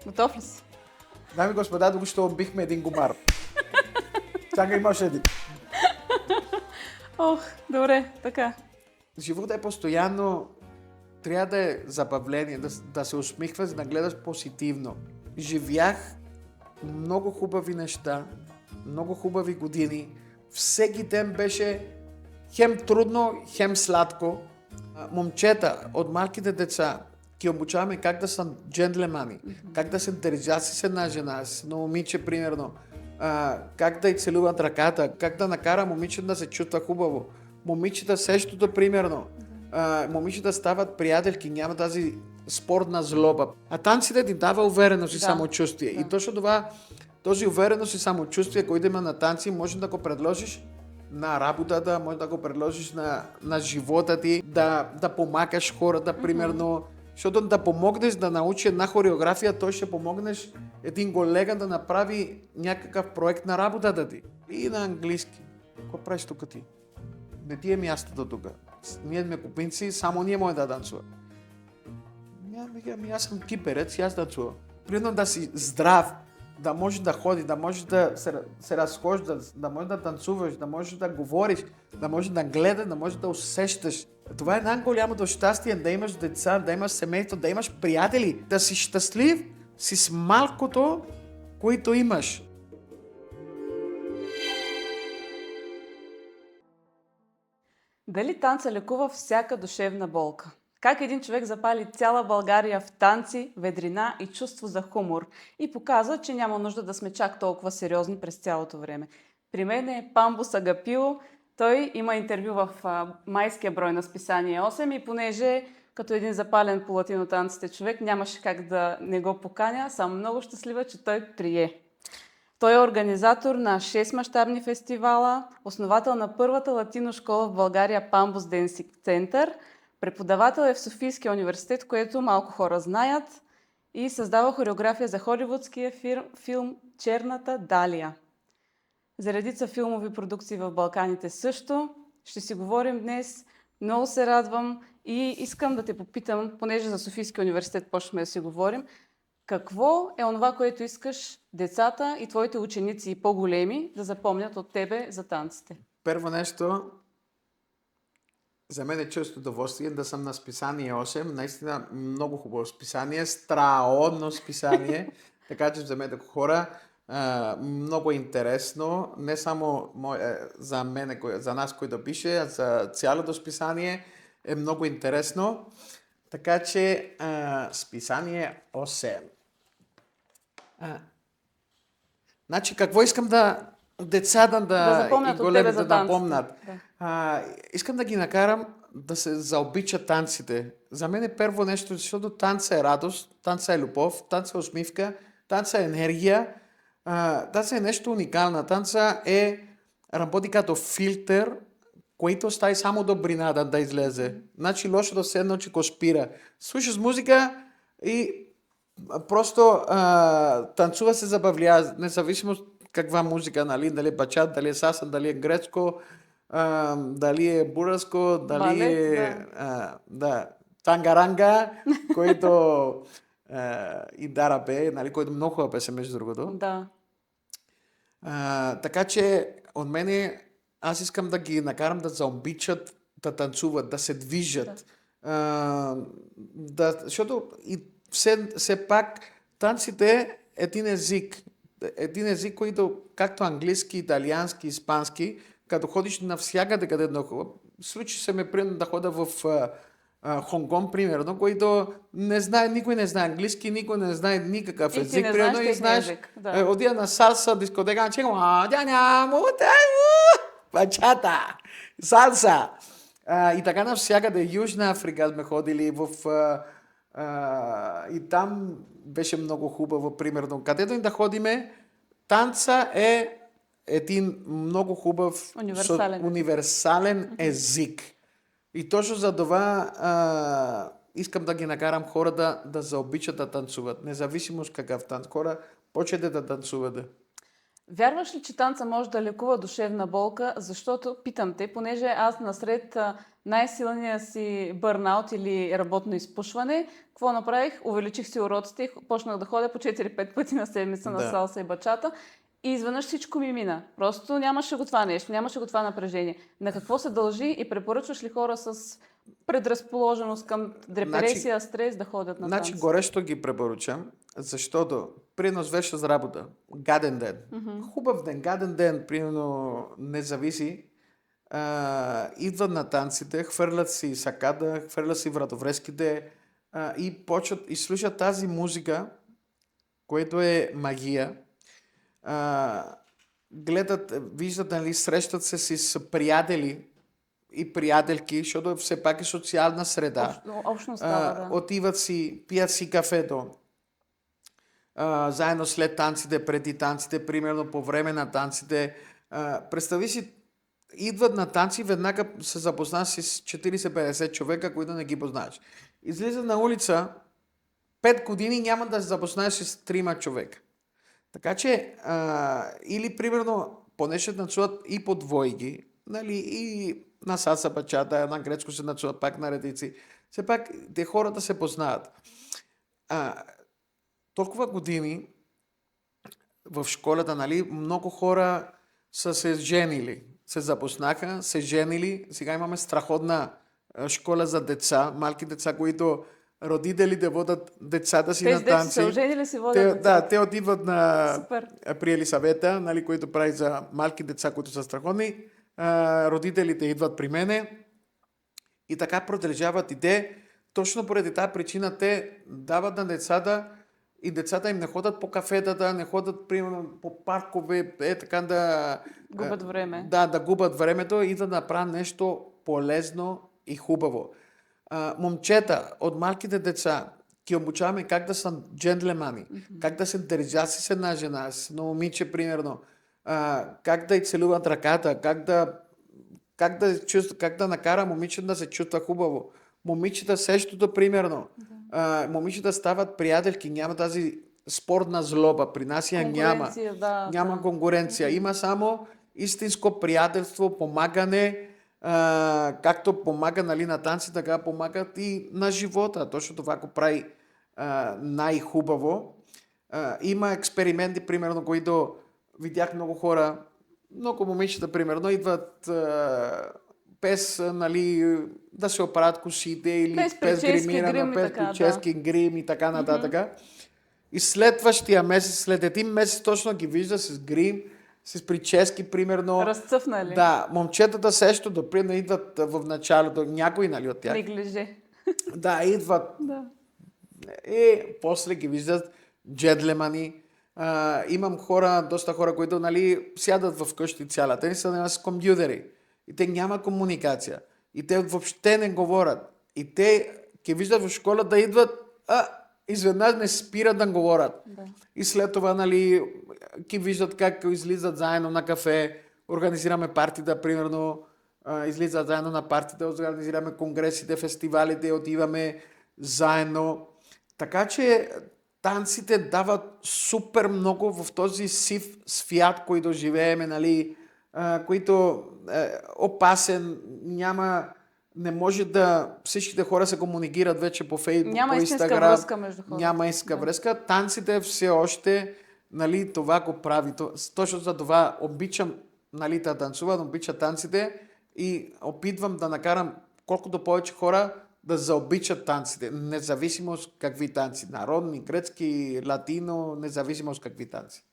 Готов ли си? Дами и господа, току-що убихме един комар. Чакай, имаш един. Ох, добре, така. Живота е постоянно, трябва да е забавление, да се усмихваш, да гледаш позитивно. Живях много хубави неща, много хубави години. Всеки ден беше хем трудно, хем сладко. Момчета от малките деца ги обучаваме как да са джентлемани, как да се държат с една жена, с едно момиче, примерно, как да й целуват ръката, как да накара момичето да се чувства хубаво. Момичета същото, примерно. Момичета стават приятелки, няма тази спортна злоба. А танците ти дава увереност и самочувствие. И точно това, този увереност и самочувствие, който има на танци, може да го предложиш на работата, може да го предложиш на живота ти, да помагаш хората, примерно. Защото да помогнеш да научи една хореография, той ще помогнеш един колега да направи някакъв проект на работата ти. И на английски. Какво правиш тук ти? Не ти е мястото тук. Ние сме купинци, само ние може да танцуваме. Аз съм киперец и аз танцувам. Примерно да си здрав, да можеш да ходиш, да можеш да се разхождаш, да можеш да танцуваш, да можеш да говориш, да можеш да гледаш, да можеш да усещаш. Това е най-голямото щастие, да имаш деца, да имаш семейство, да имаш приятели, да си щастлив с малкото, което имаш. Дали танца лекува всяка душевна болка? Как един човек запали цяла България в танци, ведрина и чувство за хумор и показва, че няма нужда да сме чак толкова сериозни през цялото време. При мен е Памбус Агапил. Той има интервю в майския брой на списание 8 и понеже като един запален по латинотанците човек нямаше как да не го поканя, съм много щастлива, че той прие. Той е организатор на 6 мащабни фестивала, основател на първата латино школа в България Памбус Денси Център, преподавател е в Софийския университет, което малко хора знаят, и създава хореография за холивудския филм Черната Далия. За редица филмови продукции в Балканите също. Ще си говорим днес. Много се радвам и искам да те попитам, понеже за Софийския университет почнахме да си говорим, какво е онова, което искаш децата и твоите ученици и по-големи да запомнят от тебе за танците? Първо нещо, за мен е често удоволствие да съм на списание 8. Наистина много хубаво списание, страодно списание. Така че за мен хора много интересно. Не само за мен, за нас, който пише, а за цялото списание е много интересно. Така че списание 8. Значи какво искам децата запомнят и големите за да танците. помнят. Искам да ги накарам да се заобичат танците. За мен е първо нещо, защото танца е радост, танца е любов, танца е усмивка, танца е енергия, танца е нещо уникално. Танца работи като филтър, който остави само добрината да излезе. Значи лошото все едно, че го спира. Слушаш музика и просто танцува се забавлява, независимо каква музика, нали, дали е бачат, дали е саса, дали е грецко, дали е бураско, дали е тангаранга, който и дарабе, нали, който много хубава песен, между другото. Да. Така че от мене аз искам да ги накарам да заобичат, да танцуват, да се движат. Защото и все пак танците е един език. Един език, който както английски, италиански, испански, като ходиш навсякъде, където случи се ме примерно да хода в Хонконг, примерно, който никой не знае английски, никой не знае никакъв език. И ти не знаеш език. Отида на салса, дискотека, бачата, салса. И така навсякъде, Южна Африка сме ходили и там беше много хубаво, примерно. Където и да ходиме, танца е един много хубав универсален език. И точно за това искам да ги накарам хората да заобичат да танцуват. Независимо с какъв танц. Хора, почете да танцувате. Вярваш ли, че танца може да лекува душевна болка? Защото, питам те, понеже аз насред най-силния си бърнаут или работно изпушване, какво направих? Увеличих си уроците и почнах да ходя по 4-5 пъти на седмица на Да. салса и бачата. И изведнъж всичко ми мина. Просто нямаше го това нещо, нямаше го това напрежение. На какво се дължи и препоръчваш ли хора с предразположеност към депресия, стрес да ходят на Значи танци? горещо ги препоръчам, защото примерно свършиш с работа, гаден ден, хубав ден, гаден ден, примерно не зависи, идват на танците, хвърлят си сакада, хвърлят си вратоврезките и почват и слушат тази музика, което е магия. Гледат, виждат, нали, срещат се с приятели и приятелки, защото все пак е социална среда. Общност става, да. Отиват си, пият си кафето, заедно след танците, преди танците, примерно по време на танците. Представи си, идват на танци, веднага се запознаваш с 40-50 човека, които не ги познаеш. Излиза на улица, 5 години няма да се запознаеш с 3 човека. Така че, или примерно, поне ще танцуват и по двойки, нали, и на салса бачата, на грецко се танцуват пак на редици. Все пак, те хората се познават. Толкова години в школата, нали, много хора са се женили. Се запознаха, се женили. Сега имаме страхотна школа за деца, малки деца, които родителите водят децата си Тези на деца танци. се оженили си водят Да, те отиват на Супер. при Елисавета, нали, които прави за малки деца, които са страхотни. Родителите идват при мене и така продължават и те. Точно поради тази причина те дават на децата и децата им не ходят по кафетата, не ходят примерно по паркове, така да Губят време. Да губят времето и да направят нещо полезно и хубаво. Момчета от малките деца ги обучаваме как да са джентлемани, как да се държат с една жена, с едно момиче, примерно, как да й целуват ръката, как да накара момиче да се чувства хубаво. Момичета същото, примерно. Момичета стават приятелки, няма тази спортна злоба. При нас я няма. Конкуренция, да. Няма конкуренция. Има само истинско приятелство, помагане, както помага, нали, на танци, така помагат и на живота. Точно това го прави най-хубаво. Има експерименти, примерно, които видях много хора, много момичета, примерно, идват без, нали, да се оправят косите или Без без прически, гримиране, грим и без така, прически, грим и така нататък. И следващия месец, след един месец, точно ги вижда с грим, с прически, примерно. Разцъфнали. Да, момчетата също допримерно идват в началото, някои, нали, от тях. Неглиже. Да, идват. Да. И после ги виждат джедлемани. Имам хора, доста хора, които, нали, сядат в къщи цялата и са с компютъри. И те няма комуникация. И те въобще не говорят. И те ги виждат в школа да идват, изведнъж не спират да говорят. Да. И след това, нали, ги виждат как излизат заедно на кафе, организираме партита, примерно, излизат заедно на партита, организираме конгресите, фестивалите, отиваме заедно. Така че танците дават супер много в този сив свят, който живееме, нали, който е опасен, не може да всичките хора се комуникират вече по Фейсбук, Няма по истинска Инстаграм. връзка между хората. Няма истинска връзка. Танците все още, нали, това го прави. Точно за това обичам, нали, да танцувам, обичам танците и опитвам да накарам колкото повече хора да заобичат танците. Независимо с какви танци. Народни, грецки, латино, независимо с какви танци.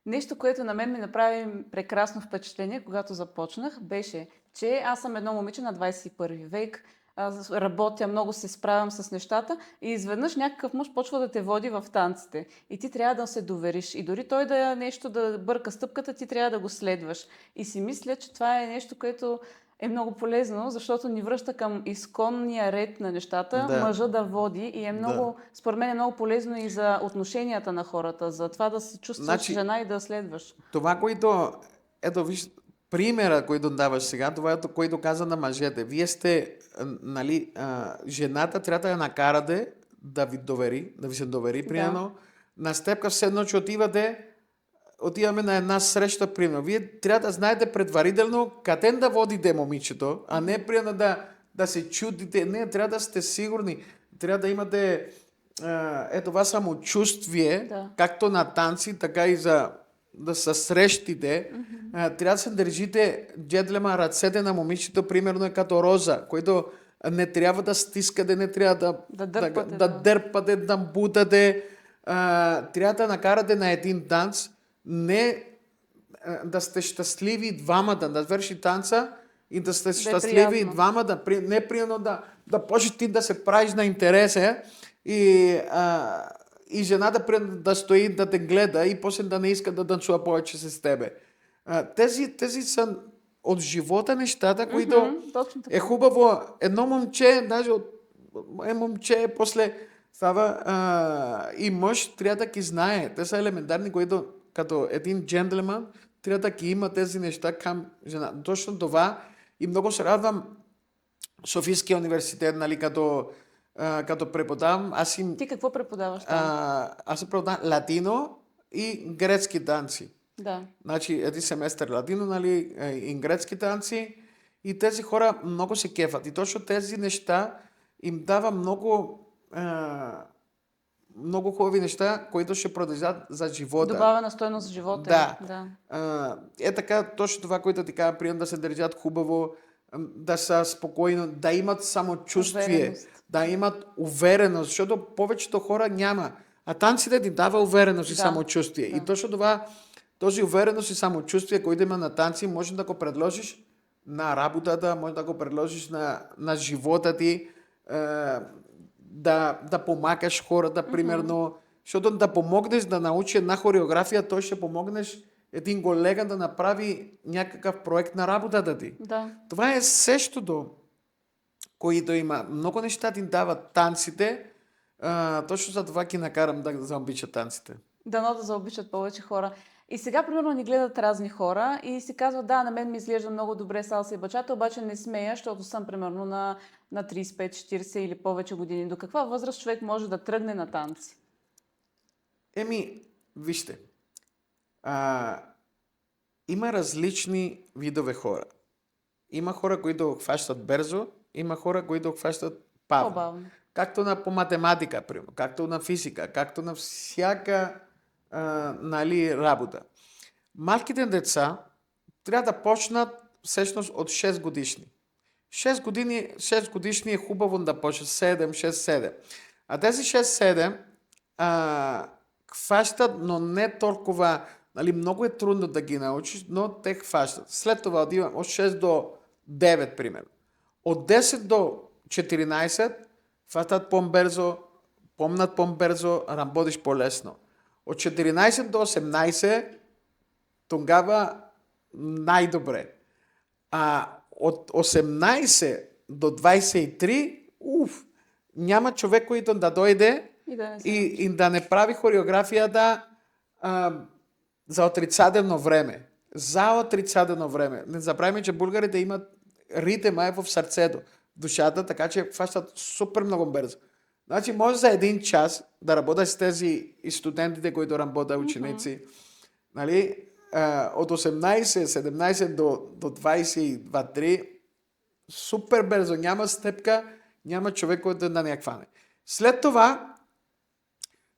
Нещо, което на мен ми направи прекрасно впечатление, когато започнах, беше, че аз съм едно момиче на 21 век, аз работя, много се справям с нещата и изведнъж някакъв мъж почва да те води в танците. И ти трябва да се довериш. И дори той да нещо да бърка стъпката, ти трябва да го следваш. И си мисля, че това е нещо, което е много полезно, защото ни връща към изконния ред на нещата, Да. мъжа да води и е много, според мен е много полезно и за отношенията на хората, за това да се чувстваш Значи, жена и да следваш. Това, което, ето виж, примера, който даваш сега, това е което каза на мъжете. Вие сте, нали, жената трябва да я накарате да ви се довери, примерно. На степка все едно, че отивате отиваме на една среща, примерно, вие трябва да знаете предварително къде да водите момичето, а не примерно да се чудите. Не, трябва да сте сигурни. Трябва да имате това самочувствие, Да. както на танци, така и за да се срещите. Трябва да се държите джентльмен ръцете на момичето, примерно е като роза, който не трябва да стискате, не трябва Да дърпате, да да. дърпате, да бутате. Трябва да накарате на един танц, не да сте щастливи двамата, да върши танца и да сте щастливи приятно. двамата. Не примерно да почнеш ти да се правиш на интересе и жената примерно да стои да те гледа и после да не иска да танцува повече с тебе. Тези са от живота нещата, които Точно така. е хубаво. Едно момче, даже момче, после става и мъж трябва да ги знае. Те са елементарни, които като един джентльмен трябва да ги има тези неща към жена. Точно това и много се радвам Софийския университет, нали, като преподавам. Ти какво преподаваш там? Аз преподавам латино и грецки танци. Да. Значи, един семестър латино, нали, и грецки танци. И тези хора много се кефат. И точно тези неща им дава много хубави неща, които ще продължат за живота. Добавена стойност в живота. Да. Да. Така, точно това, което ти казвам, прием да се държат хубаво, да са спокойно, да имат самочувствие, Увереност. да имат увереност, защото повечето хора няма. А танците ти дава увереност и Да. самочувствие. Да. И точно това, този увереност и самочувствие, който има на танци, може да го предложиш на работата, може да го предложиш на живота ти, да помагаш хората, примерно. Защото да помогнеш да научи една хореография, той ще помогнеш един колега да направи някакъв проект на работата ти. Да. Това е същото, което има. Много неща ти дават танците. Точно за това ги накарам да заобичат танците. Дано да заобичат повече хора. И сега, примерно, ни гледат разни хора и си казват, да, на мен ми изглежда много добре салса и бачата, обаче не смея, защото съм, примерно, на 35-40 или повече години. До каква възраст човек може да тръгне на танци? Вижте. Има различни видове хора. Има хора, които хващат бързо, има хора, които хващат бавно. По-бавно. Както по математика, примерно, както на физика, както на всяка работа. Малките деца трябва да почнат всъщност от 6 годишни. 6 годишни е хубаво да почнат 7, 6, 7. А тези 6-7 хващат, но не толкова, нали, много е трудно да ги научиш, но те хващат. След това отивам от 6 до 9, примерно. От 10 до 14 хващат по-бързо, помнат по-бързо, работиш по-лесно. От 14 до 18 тогава най-добре. А от 18 до 23, няма човек, който да дойде и да не прави хореографията за отрицателно време. За отрицателно време. Не забравяйме, че българите имат ритъм в сърцето, в душата, така че хващат супер много бързо. Значи може за един час да работиш с тези студентите, които работят ученици. Нали? От 18-17 до 22-3 супер бързо. Няма стъпка, няма човек, който да не я хване. След това,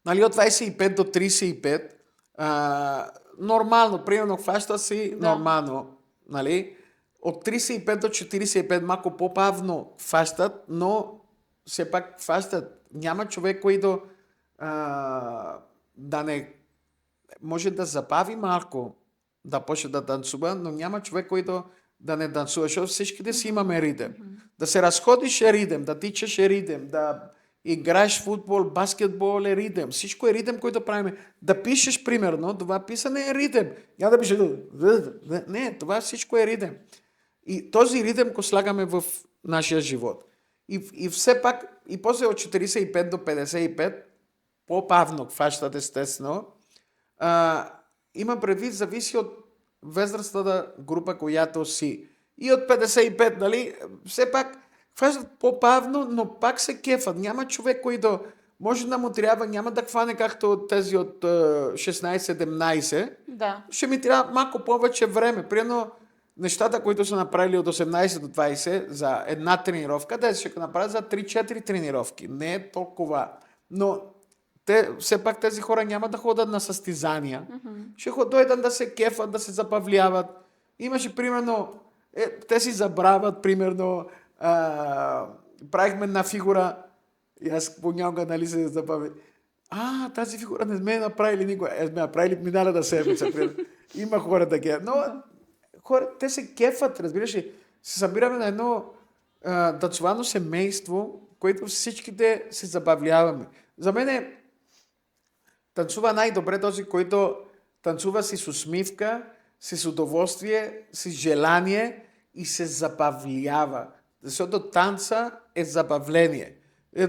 нали, от 25 до 35 нормално, примерно хваща си нормално. Нали? От 35 до 45 малко по-бавно хващат, но все пак хващат. Няма човек, който да не може да забави малко да почне да танцува, но няма човек, който да не танцува, защото всичките си имаме ритъм. Да се разходиш е ритъм, да тичаш е ритъм, да играеш футбол, баскетбол е ритъм. Всичко е ритъм, който правим. Да пишеш, примерно, това писане е ритъм. Няма да пишеш. Не, това всичко е ритъм. И този ритъм го слагаме в нашия живот. И все пак, и после от 45 до 55, по-бавно хващат, естествено. Има предвид, зависи от възрастната група, която си. И от 55, нали, все пак хващат по-бавно, но пак се кефат. Няма човек, който може да му трябва, няма да хване както тези от 16-17, Да. ще ми трябва малко повече време. Примерно нещата, които са направили от 18 до 20 за една тренировка, те ще го направят за 3-4 тренировки. Не е толкова. Но все пак тези хора няма да ходят на състезания. Ще дойдат да се кефат, да се забавляват. Имаше примерно, те си забравят, примерно, правихме една фигура и аз понякога, нали, се забавя. Тази фигура не сме направили никога. Сме направили миналата седмица. Има хора такива. Но хора, те се кефат, разбираш ли? Се събираме на едно танцовано семейство, което всичките се забавляваме. За мен танцува най-добре този, който танцува с усмивка, с удоволствие, с желание и се забавлява. Защото танца е забавление.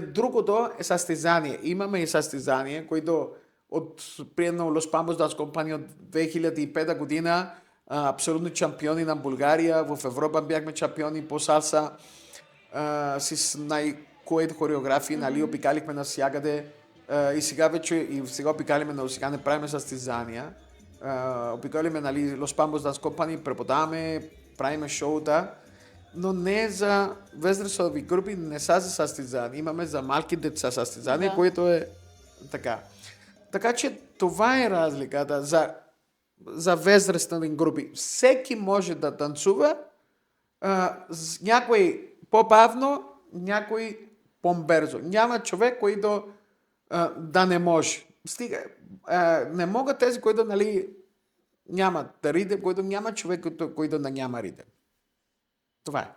Другото е състезание. Имаме и състезание, които примерно Los Pambos Dance Company от 2005 година, абсолютно шампиони на България. В Европа бяхме шампиони по салса с най-кует хореографии, нали, обикалихме навсякъде. И сега вече, обикалиме, но сега не правиме състезания. Обикалиме, нали, Los Pambos Dance Company, преподаваме, правиме шоута, но не за възрастови групи, не са за състезания. Имаме за малки деца състезания, което е така. Така че това е разликата за възрастни групи. Всеки може да танцува, някой по-бавно, някой по-бързо. Няма човек, който да не може. Стига. Не могат тези, които, нали, нямат ритъм, който няма човек, който да няма ритъм. Това е.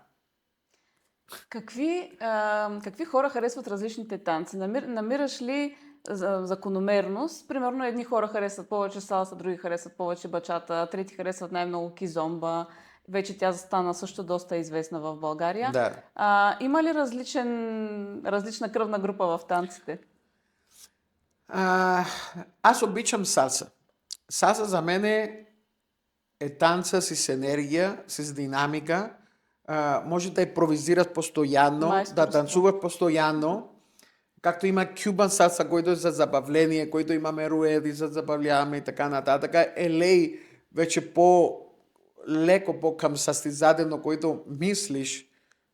Какви хора харесват различните танци? Намираш ли закономерност? Примерно едни хора харесват повече салса, други харесват повече бачата, трети харесват най-много кизомба. Вече тя стана също доста известна в България. Да. Има ли различна кръвна група в танците? Аз обичам салса. Салса за мен е танца с енергия, с динамика. Може да импровизираш постоянно, да танцуваш постоянно. Както има кюбан салса, който е за забавление, който имаме руеди за забавляване и така нататък. LA вече по-леко, по-към състезателно, който мислиш,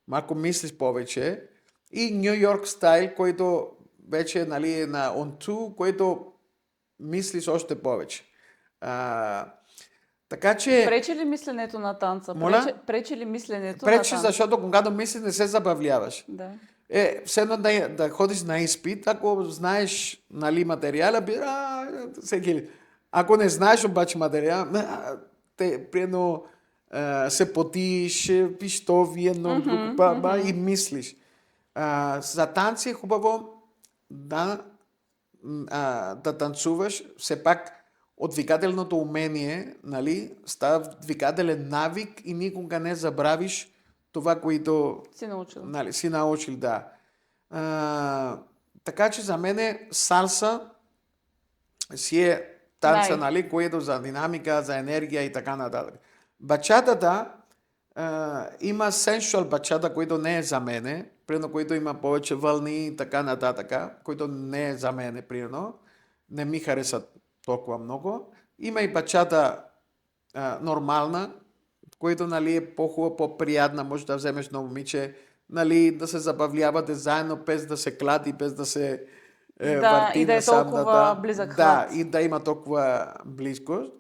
малко мислиш повече. И Нью Йорк стайл, който вече, нали, на on two, който мислиш още повече. Така че... Пречи ли мисленето на танца? Пречи ли мисленето на танца? Защото когато мислиш, не се забавляваш. Да. Все едно да ходиш на изпит, ако знаеш, нали, материала, всеки. Ако не знаеш обаче материала, приедно се потиш, пищови, едно друго, и мислиш. За танци е хубаво да танцуваш, все пак от двигателното умение, нали, става двигателен навик и никога не забравиш това, което си научил. Да. Така че за мен салса си е танца, нали, което за динамика, за енергия и така нататък. Бачатата има sensual бачата, което не е за мене, примерно, което има повече вълни и така нататък, което не е за мене, примерно. Не ми хареса толкова много. Има и бачата нормална, което, нали, е по-хубава, по-приятна. Може да вземеш на момиче, нали, да се забавлявате заедно, без да се клади, без да се върти и да е толкова близък хват. Да, и да има толкова близкост.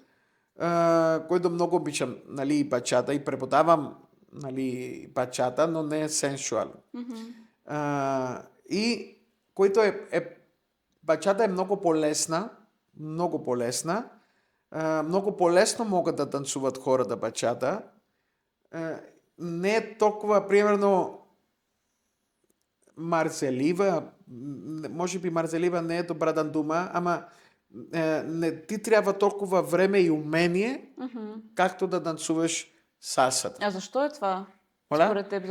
Който много обичам, нали, бачата и преподавам, нали, бачата, но не е сеншуал. И който бачата е много по-лесна, много по-лесна. Много по-лесно могат да танцуват хората бачата. Не е толкова, примерно, мързелива. Може би мързелива не е добра дума, ама не ти трябва толкова време и умение, както да танцуваш салсата. А защо е това? Според теб,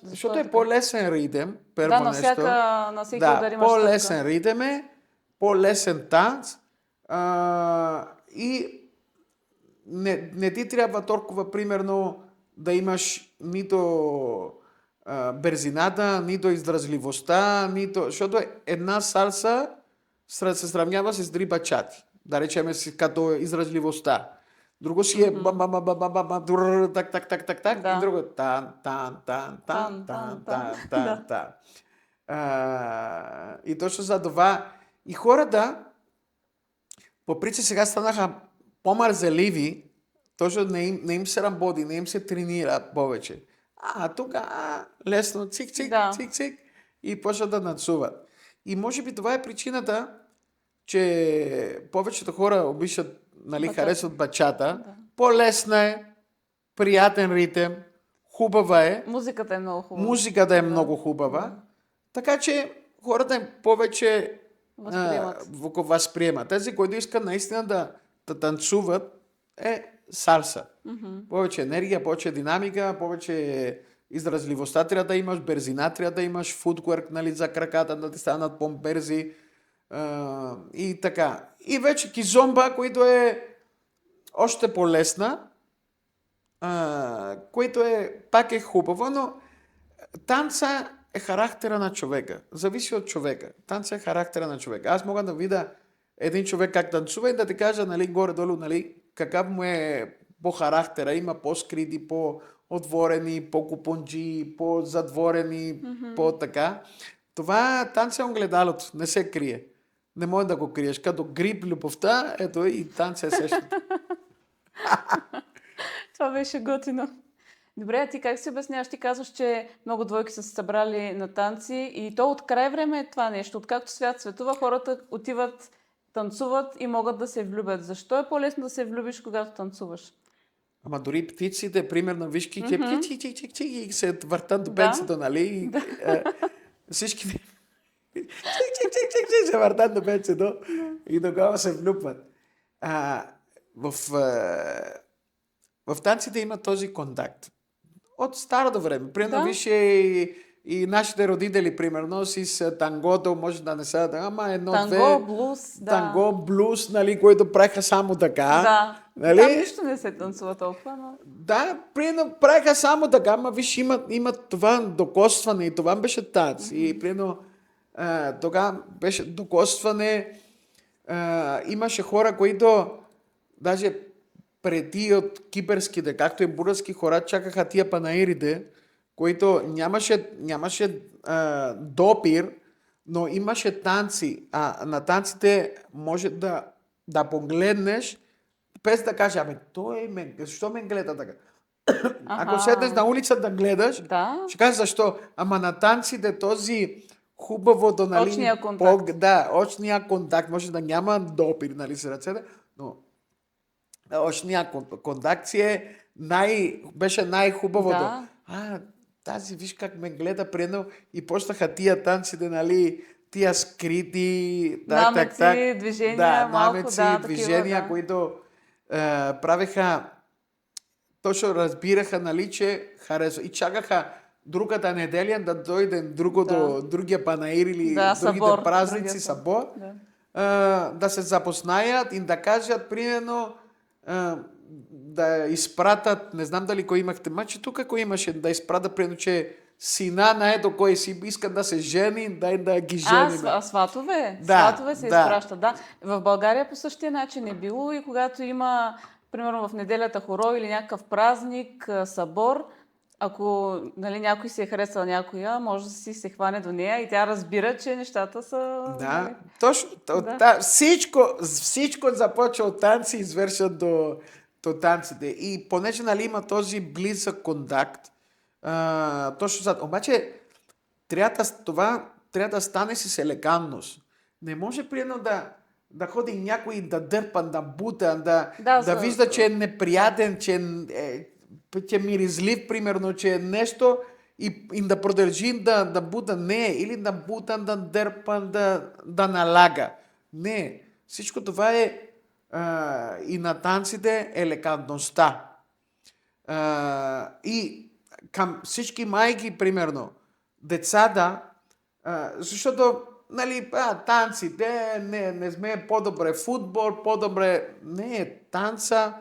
защото е по-лесен ритъм, първо нещо. На всеки удар имаш по-лесен ритъм е, по-лесен танц и не ти трябва толкова, примерно, да имаш нито бързината, нито издръжливостта, нито... Защото една салса се сравнява с три бачати. Да речеме си като издръжливостта. Друго си е так, и Да. друго тан, тан, тан, тан, Тан, тан, тан, тан. тан, тан, Да. тан. И точно за това и хората по принцип сега станаха по-мързеливи, точно не им се работи, не им се тренира повече. Тук, лесно, цик, цик, Да. цик, цик, и почват да танцуват. И може би това е причината, че повечето хора обичат, нали, Бачата. харесват бачата. Да. По-лесна е, приятен ритъм, хубава е, Музиката е много хубава. музиката е Да. много хубава, така че хората повече Възприемат. възприемат. Тези, които искат наистина да танцуват, е салса. Повече енергия, повече динамика, повече изразливостта трябва да имаш, бързина трябва да имаш, футворк, нали, за краката да ти станат по-бързи и така. И вече кизомба, който е още по-лесна, което пак е хубаво, но танца е характера на човека. Зависи от човека. Танца е характера на човека. Аз мога да видя един човек как танцува и да ти кажа, нали, горе-долу, нали, какъв му е по характера. Има по-скрити, по-отворени, по-купунджи, по-затворени, по-така. Това танца е огледалото. Не се крие. Не може да го криеш. Като гриб любовта, ето и танца е същото. Това беше готино. Добре, а ти как си обясняваш? Ти казваш, че много двойки са се събрали на танци и то от край време е това нещо. Откакто свят светува, хората отиват, танцуват и могат да се влюбят. Защо е по-лесно да се влюбиш, когато танцуваш? Ама дори птиците, примерно, виж, и се въртат до Да. пенцето, нали? И, всички се въртат до пенцето и тогава се влюбват. В танците има този контакт. От старото време. Примерно, Да. виж и нашите родители, примерно, с тангото, може да не са, ама едно-две... Танго, блуз, да. Танго, блуз, нали, които правиха само така. Да. Нали? Там нищо не се танцува толкова, но... Да, примерно правиха само така, ама виж, имат това докосване и това беше танц. И примерно тогава беше докосване. Имаше хора, които даже преди от кипърските, както и български хора, чакаха тия панаирите, които нямаше допир, но имаше танци. На танците може да погледнеш, без да кажеш, защо ме гледа така? Ако седнеш на улица да гледаш, Да. ще кажеш защо. Ама на танците този хубавото, нали... Очния контакт. очния контакт. Може да няма допир, нали, с ръцете, но очния контакт беше най-хубавото. Да. Тази, виж как ме гледа предно и почнаха тия танците, нали, тия скрити, Намеци, движения, малко, намеци, да, движения, такива, да. които правеха, точно разбираха, нали, че харесва. И чакаха другата неделя да дойде другия панаир или Да, другите събор, празници, другия събор, да се запознаят и да кажат, примерно, да изпратят, не знам дали кой имахте, че тук ако имаше да изпратят, примерно, че сина на ето кой си искат да се жени, дай да ги женим. Сватове? Да, Сватове се да. изпращат, да. В България по същия начин е било и когато има, примерно в неделята хоро или някакъв празник, събор, ако, нали, някой си е харесал някоя, може да си се хване до нея и тя разбира, че нещата са... Да, точно. Да. Всичко започва от танци и свършат до танците. И понеже, нали, има този близък контакт, точно зад. Обаче, това трябва да стане с елегантност. Не може, примерно, да ходи някой да дърпа, да бута, да вижда, че е неприятен, че е миризлив, примерно, че е нещо и да продължи да бута. Не, или да бута, да дърпа, да налага. Не, всичко това е и на танците елегантността. И към всички майки, примерно, децата, защото, нали, танците, не сме по-добре футбол, по-добре... Не, танца,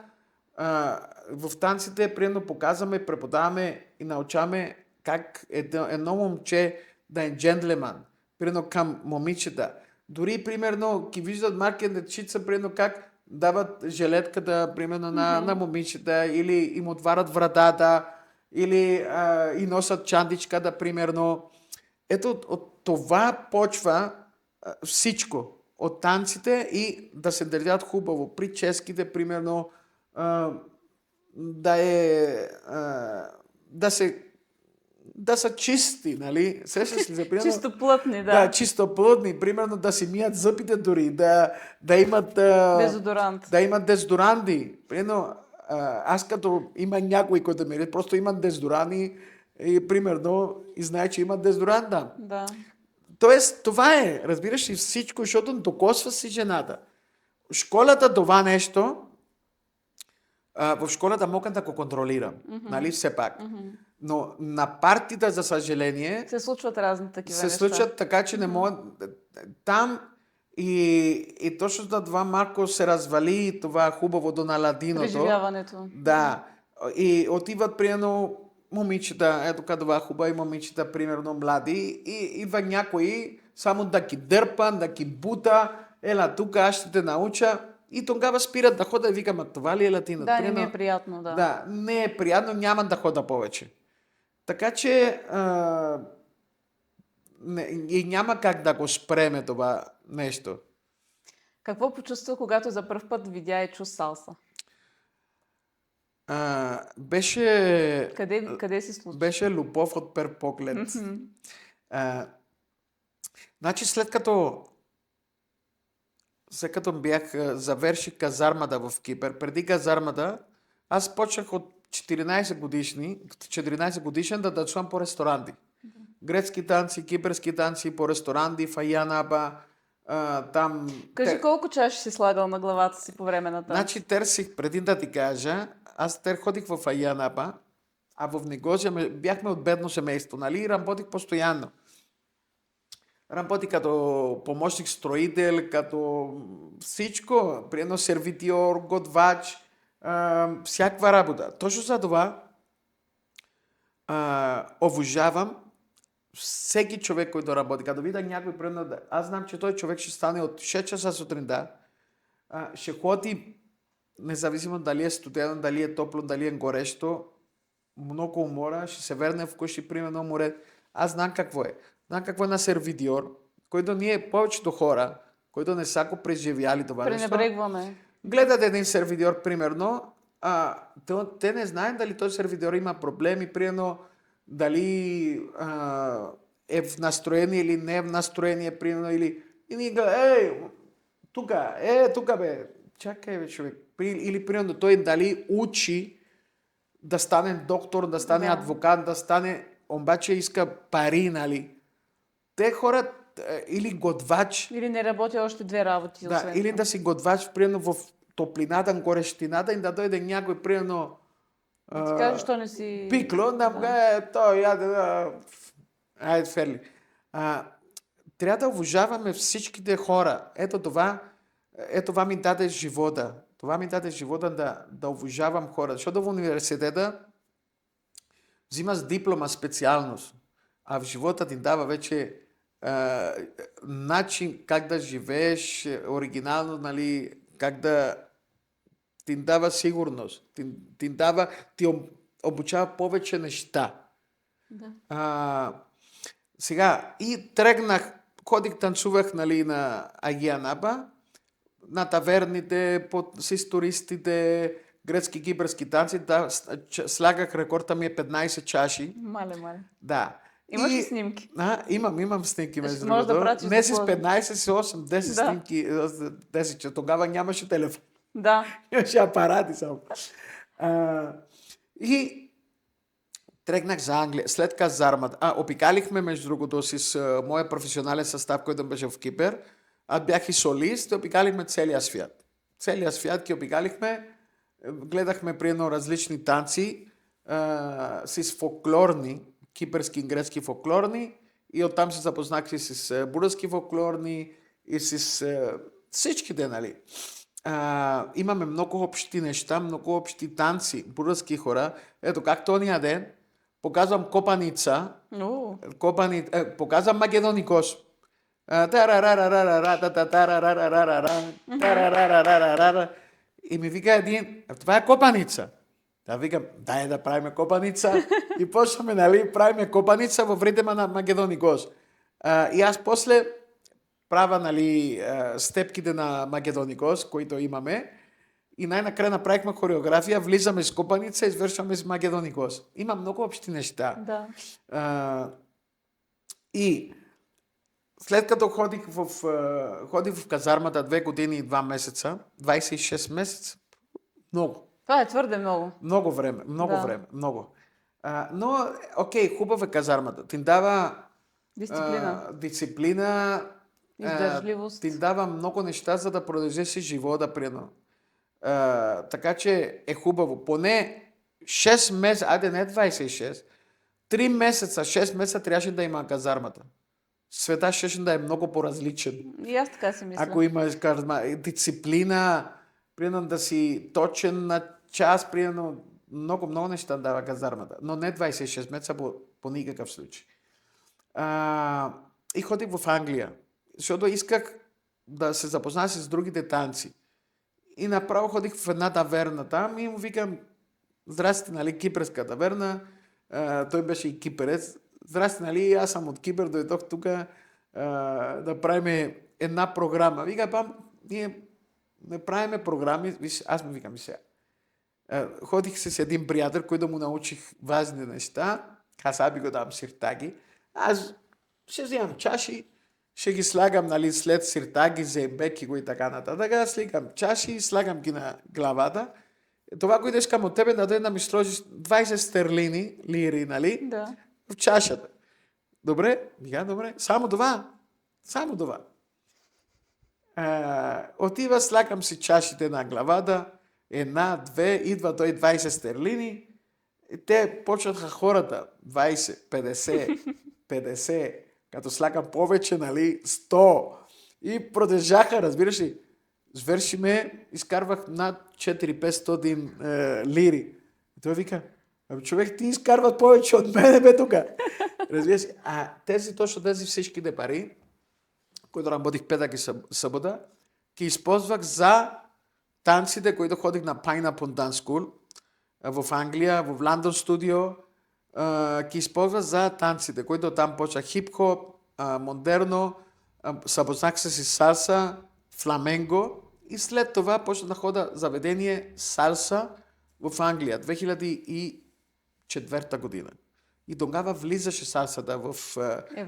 в танците, примерно, показваме, преподаваме и научаваме как едно момче да е джентлеман, примерно към момичета. Дори, примерно, ги виждат марки дечица, примерно как дават жилетката, примерно, на момичета, или им отварят вратата, или и носят чандичката, примерно. Ето, от това почва всичко. От танците и да се държат хубаво. Прическите, примерно, да е... да са чисти, нали? Сещаш ли се, примерно? Чисто плътни, да. Да, чисто плътни, примерно да си мият зъбите дори, да имат... Дезодорант. Да имат дезодоранти. Примерно, аз като има някой, който ми просто имат дезодоранти и примерно и знае, че имат дезодоранта. Да. Тоест, това е, разбираш ли, всичко, защото докосва си жената. Школата това нещо, в школата мога да го контролирам, нали, все пак. Но на партията, за съжаление, Се случват разни такива се неща. случват така, че не могат... Там и точно за това малко се развали това хубавото на ладиното. Преживяването. Да. И отиват, примерно, момичета, ето това хубави момичета, примерно млади, и идва някой само да ги дърпа, да ги бута, ела тук, аз ще те науча. И тогава спират да хода и викам, а това ли е латинът? Да, не ми е приятно, да. Да, не е приятно, няма да хода повече. Така че и няма как да го спреме това нещо. Какво почувства, когато за първ път видя и чу салса? Беше... Къде си случи? Беше любов от първ поглед. Значи след като бях завърших казармата в Кипър, преди казармата, аз почнах от 14 годишен да танцувам по ресторанти. Грецки танци, кипърски танци по ресторанти, в Аянаба, там... Кажи колко чаши си слагал на главата си по време на танц? Значи търсих, преди да ти кажа, аз ходих в Аянаба, а в Негозия бяхме от бедно семейство, нали, и работих постоянно. Работи като помощник строител, като всичко, примерно сервитьор, готвач, всякаква работа. Точно за това обожавам всеки човек, който работи. Като видя някой, примерно, аз знам, че той човек ще стане от 6 часа сутринта, ще ходи, независимо дали е студено, дали е топло, дали е горещо, много умора, ще се върне вкъщи, примерно море. Аз знам какво е. Знам какво е на сервитьор, който ние повечето хора, които не са го преживяли това нещо. Пренебрегваме. Гледат един сервитьор, примерно, те не знаят дали този сервитьор има проблеми, примерно, дали е в настроение или не е в настроение, примерно, или... И ние гледат, тук бе, чакай бе, човек. Или, примерно, той дали учи да стане доктор, да стане адвокат, да стане... Обаче иска пари, нали? Те хора или готвач... Или не работи още две работи. Да, или да си готвач, примерно в топлината, горещината и да дойде някой, примерно... Да ти кажеш, що не си... Пикло, той яде... Айде, ферли. Трябва да уважаваме всичките хора. Ето това ми даде живота. Това ми даде живота да уважавам хора. Защото в университета взимаш диплома специалност, а в живота ти дава вече начин как да живееш оригинално, нали, как да ти дава сигурност, ти обучава повече неща. Да. Сега, и тръгнах, танцувах, нали, на Агиянаба, на таверните, с туристите, грецки, кипърски танци, слагах рекорда ми 15 чаши. Мале. Да. Имаш ли снимки? Имам снимки, между Може да другото. пратиш Не с да 15, с 8, 10 снимки. 10, че тогава нямаше телефон. Да. Имаше апарати само. И тръгнах за Англия. След казармата. Обикалихме, между другото, с моя професионален състав, който беше в Кипър. Аз бях и солист, обикалихме целия свят. Целия свят ги обикалихме. Гледахме, примерно, различни танци с фолклорни, кипърски и грецки фолклорни, и оттам се запознах и с български фолклорни, и с всичките, нали. Имаме много общи неща, много общи танци, български хора. Ето, както ония ден, показвам Копаница, У, показвам Македоникос. Тарарарарарара, тататарарарарара, тарарарарарара. И ми вика един, това е Копаница. Да викам, дай да правим Копаница. И почваме, нали, правим Копаница в ритъма на Македоникос. И аз после правя, нали, степките на Македоникос, които имаме. И най-накрая направихме хореография, влизаме с Копаница, извършваме с Македоникос. Има много общи неща. да. И след като ходих в казармата 2 години и 2 месеца, 26 месеца, много. Това е твърде много. Много време, Да. много. Но, окей, хубава е казармата. Ти дава дисциплина, Издържливост. ти дава много неща, за да продължиш си живота, примерно. Така че е хубаво. Поне 6 месеца, айде не 26, 3 месеца, 6 месеца трябваше да има казармата. Света ще да е много по-различен. И аз така си мисля. Ако имаш дисциплина, примерно да си точен на час, примерно много неща дава казармата. Но не 26 месеца по никакъв случай. И ходих в Англия, защото исках да се запозная с другите танци. И направо ходих в една таверна там и му викам, здрасти, нали, кипърска таверна. Той беше и кипърец. Здрасти, нали, аз съм от Кипър, дойдох тук да правим една програма. Вика, ние не правиме програми. Виж, аз му викам сега. Ходих с един приятел, който му научих важни неща. Аз би го дам сиртаги. Аз ще вземам чаши, ще ги слагам, нали, след сиртаги, зембеки и така нататък. Слагам чаши, слагам ги на главата. Това, което искам от тебе, да ми сложиш 20 стерлини, лири, нали? Да. В чашата. Добре? Добре. Само това. Отива, слагам си чашите на главата. 1, 2, идва той 20 стерлини. И те почнаха хората. 20, 50, като слагам повече, нали, 100. И продължаха, разбираш ли. Свършиме, изкарвах над 400-500 лири. И той вика, човек, ти изкарват повече от мене, бе, тука. Разбира се. Точно тези всичките пари, които работих петък и събота, ги използвах за танците, които ходих на Pineapple Dance School в Англия, в Лондон студио. Ги използвах за танците, които там почнах хип-хоп, модерно, съпознах се с салса, фламенго и след това почнах да хода заведение салса в Англия, 2004 година. И тогава влизаше салсата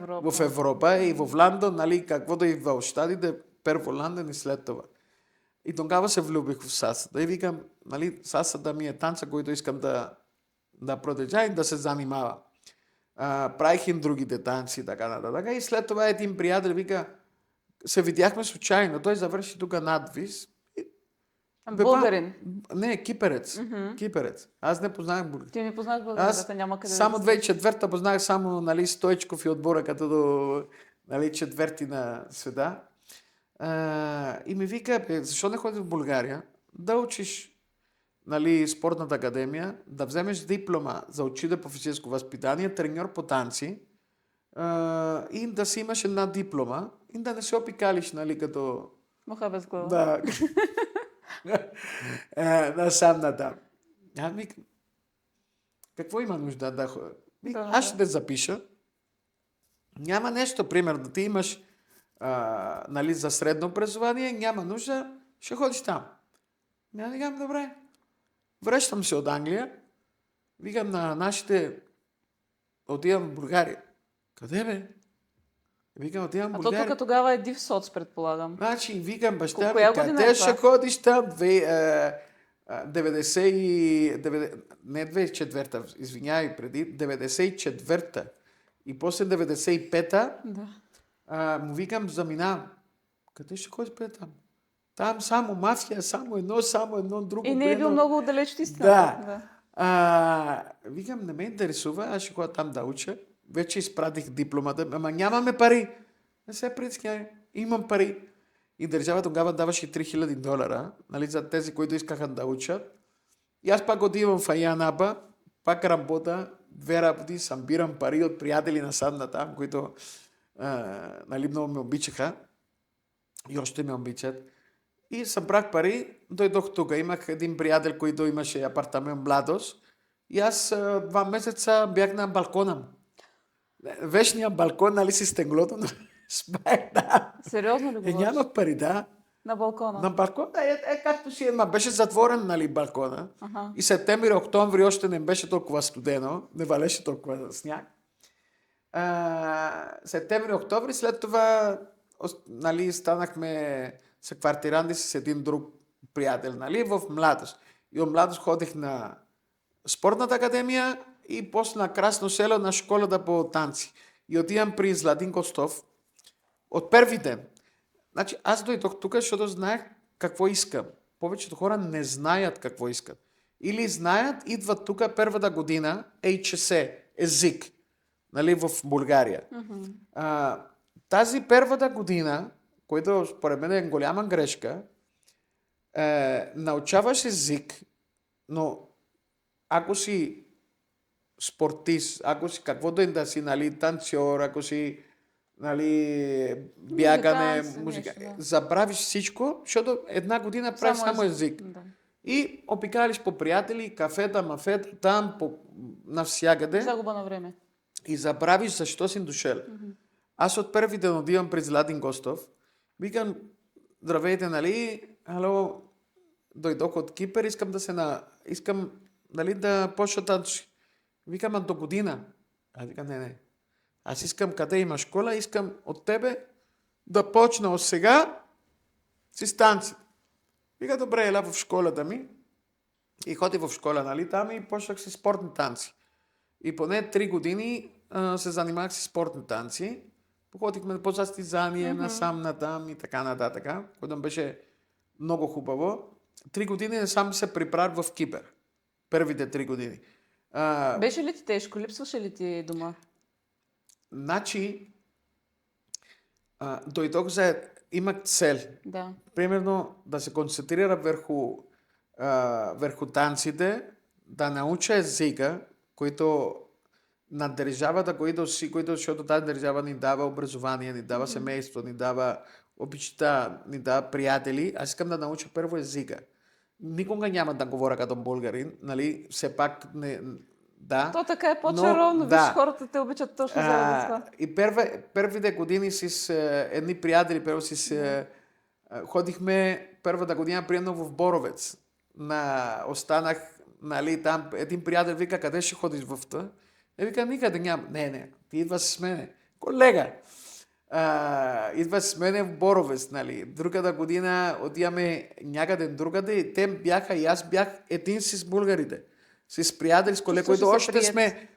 в Европа и в Лондон, нали, каквото и в Щатите, първо Лондон и след това. И тогава се влюбих в салсата. И викам, нали, салсата ми е танца, който искам да продължа и да се занимава. Правих им другите танци и така нататък. И след това един приятел вика, се видяхме случайно, той завърши тук надвис. Българин? Не, кипърец. Кипърец. Аз не познах българин. Ти не познаш българин, няма къде само да 2004-та познах само, нали, Стойчков и отбора като до, нали, четвърти на света. И ми вика, защо не ходиш в България да учиш, нали, спортната академия, да вземеш диплома за учителя по физическо възпитание, треньор по танци и да си имаш една диплома и да не се опикалиш, нали, като... Муха без глава. Да. Насам натам. Аз викам, какво има нужда да ходя? Аз ще те запиша. Няма нещо, примерно, ти имаш нали, за средно образование, няма нужда, ще ходиш там. Я викам, добре. Връщам се от Англия, викам на нашите, отивам в България. Къде бе? Викам, отивам в България. А то тук тогава е див соц, предполагам. Значи, викам, баща ми, къде ще ходиш там? 94-та, извинявай, преди 94-та и после 95-та, му викам, заминавам. Къде ще ходиш пред там? Там само мафия, само едно друго. И не е бил много отдалеч от истината. Да. Викам, не ме интересува, аз ще ходя там да уча. Вече изпратих дипломата, ама нямаме пари. Не се притесняй, имам пари. И държавата тогава даваше $3000, нали, за тези, които искаха да учат. И аз пак отивам в Аянаба, пак работа, две работи, събирам пари от приятели насам натам, които нали, много ме обичаха и още ме обичат. И събрах пари, дойдох тук. Имах един приятел, който имаше апартамент Младост. И аз 2 месеца бях на балкона му. Вечния балкон, нали си стеглото, но спах там. Сериозно ли говориш? Нямах пари, да. На балкона? На балкона, както си, беше затворен, нали, балкона. Аха. И септември, октомври още не беше толкова студено, не валеше толкова сняг. Септември, октомври, след това, нали, станахме съквартиранти с един друг приятел, нали, в Младост. И от Младост ходих на спортната академия и после на Красно село на школата по танци. И отивам при Златин Костов от първи ден. Значи аз дойдох тук, защото знаех какво искам. Повечето хора не знаят какво искат. Или знаят, идват тук първата година, HSE, език, нали, в България. Тази първата година, която според мен е голяма грешка, научаваш език, но ако си спортист, ако си каквото и да си, нали, танцор, ако си, нали, бягане, музика, нещо, да. забравиш всичко, защото една година правиш само език. Да. И обикалиш по приятели, кафета, мафета, там, навсякъде. Загуба на време. И забравиш защо си дошъл. Аз от първи ден отивам при Златин Костов. Викам, здравейте, нали, ало, дойдох от Кипър, искам, нали, да почна танци. Викам, до година. Аз викам, не. Аз искам, къде има школа, искам от тебе да почна от сега с танци. Вика, добре, ела в школата ми. И ходи в школа, нали, там и почнах с спортни танци. И поне 3 години се занимавах с спортни танци. Походихме по състезание, насам, натам и така нататък, което беше много хубаво. 3 години не сам се приправях в Кипър. Първите 3 години. Беше ли ти тежко? Липсваше ли ти дома? Значи, дойдох имах цел. Да. Примерно да се концентрира върху танците, да науча езика, който на държавата, защото тази държава ни дава образование, ни дава семейство, ни дава обичта, ни дава приятели. Аз искам да науча първо езика. Никога няма да говоря като българин, нали, все пак не... Да, То така е по-чаровно, да. виж, хората те обичат точно заради това. И първите години с едни приятели, ходихме първата година приемно в Боровец. Останах, нали, там, един приятел вика, къде ще ходиш в това? Вика, никъде няма. Не, ти идва с мене. Колега, идва с мене в Боровец, нали. Другата година отиваме някъде другаде и те бяха и аз бях един с българите. С приятели, с колеги, които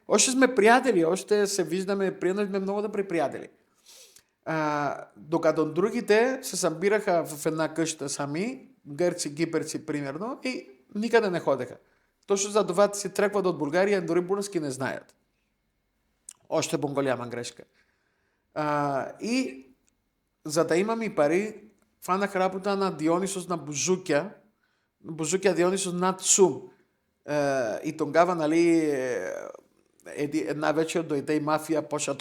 още сме приятели, още се виждаме, приятели сме много добри приятели. Докато другите се събираха в една къща сами, гърци, кипърци, примерно, и никъде не ходеха. Точно за това си тръгват от България, дори български не знаят. Още по-голяма грешка. И за да имам и пари, фанах работа на Дионисос на Бузукя Дионисос над Сум. И тогава, нали, една вечер дойде и мафия, почна,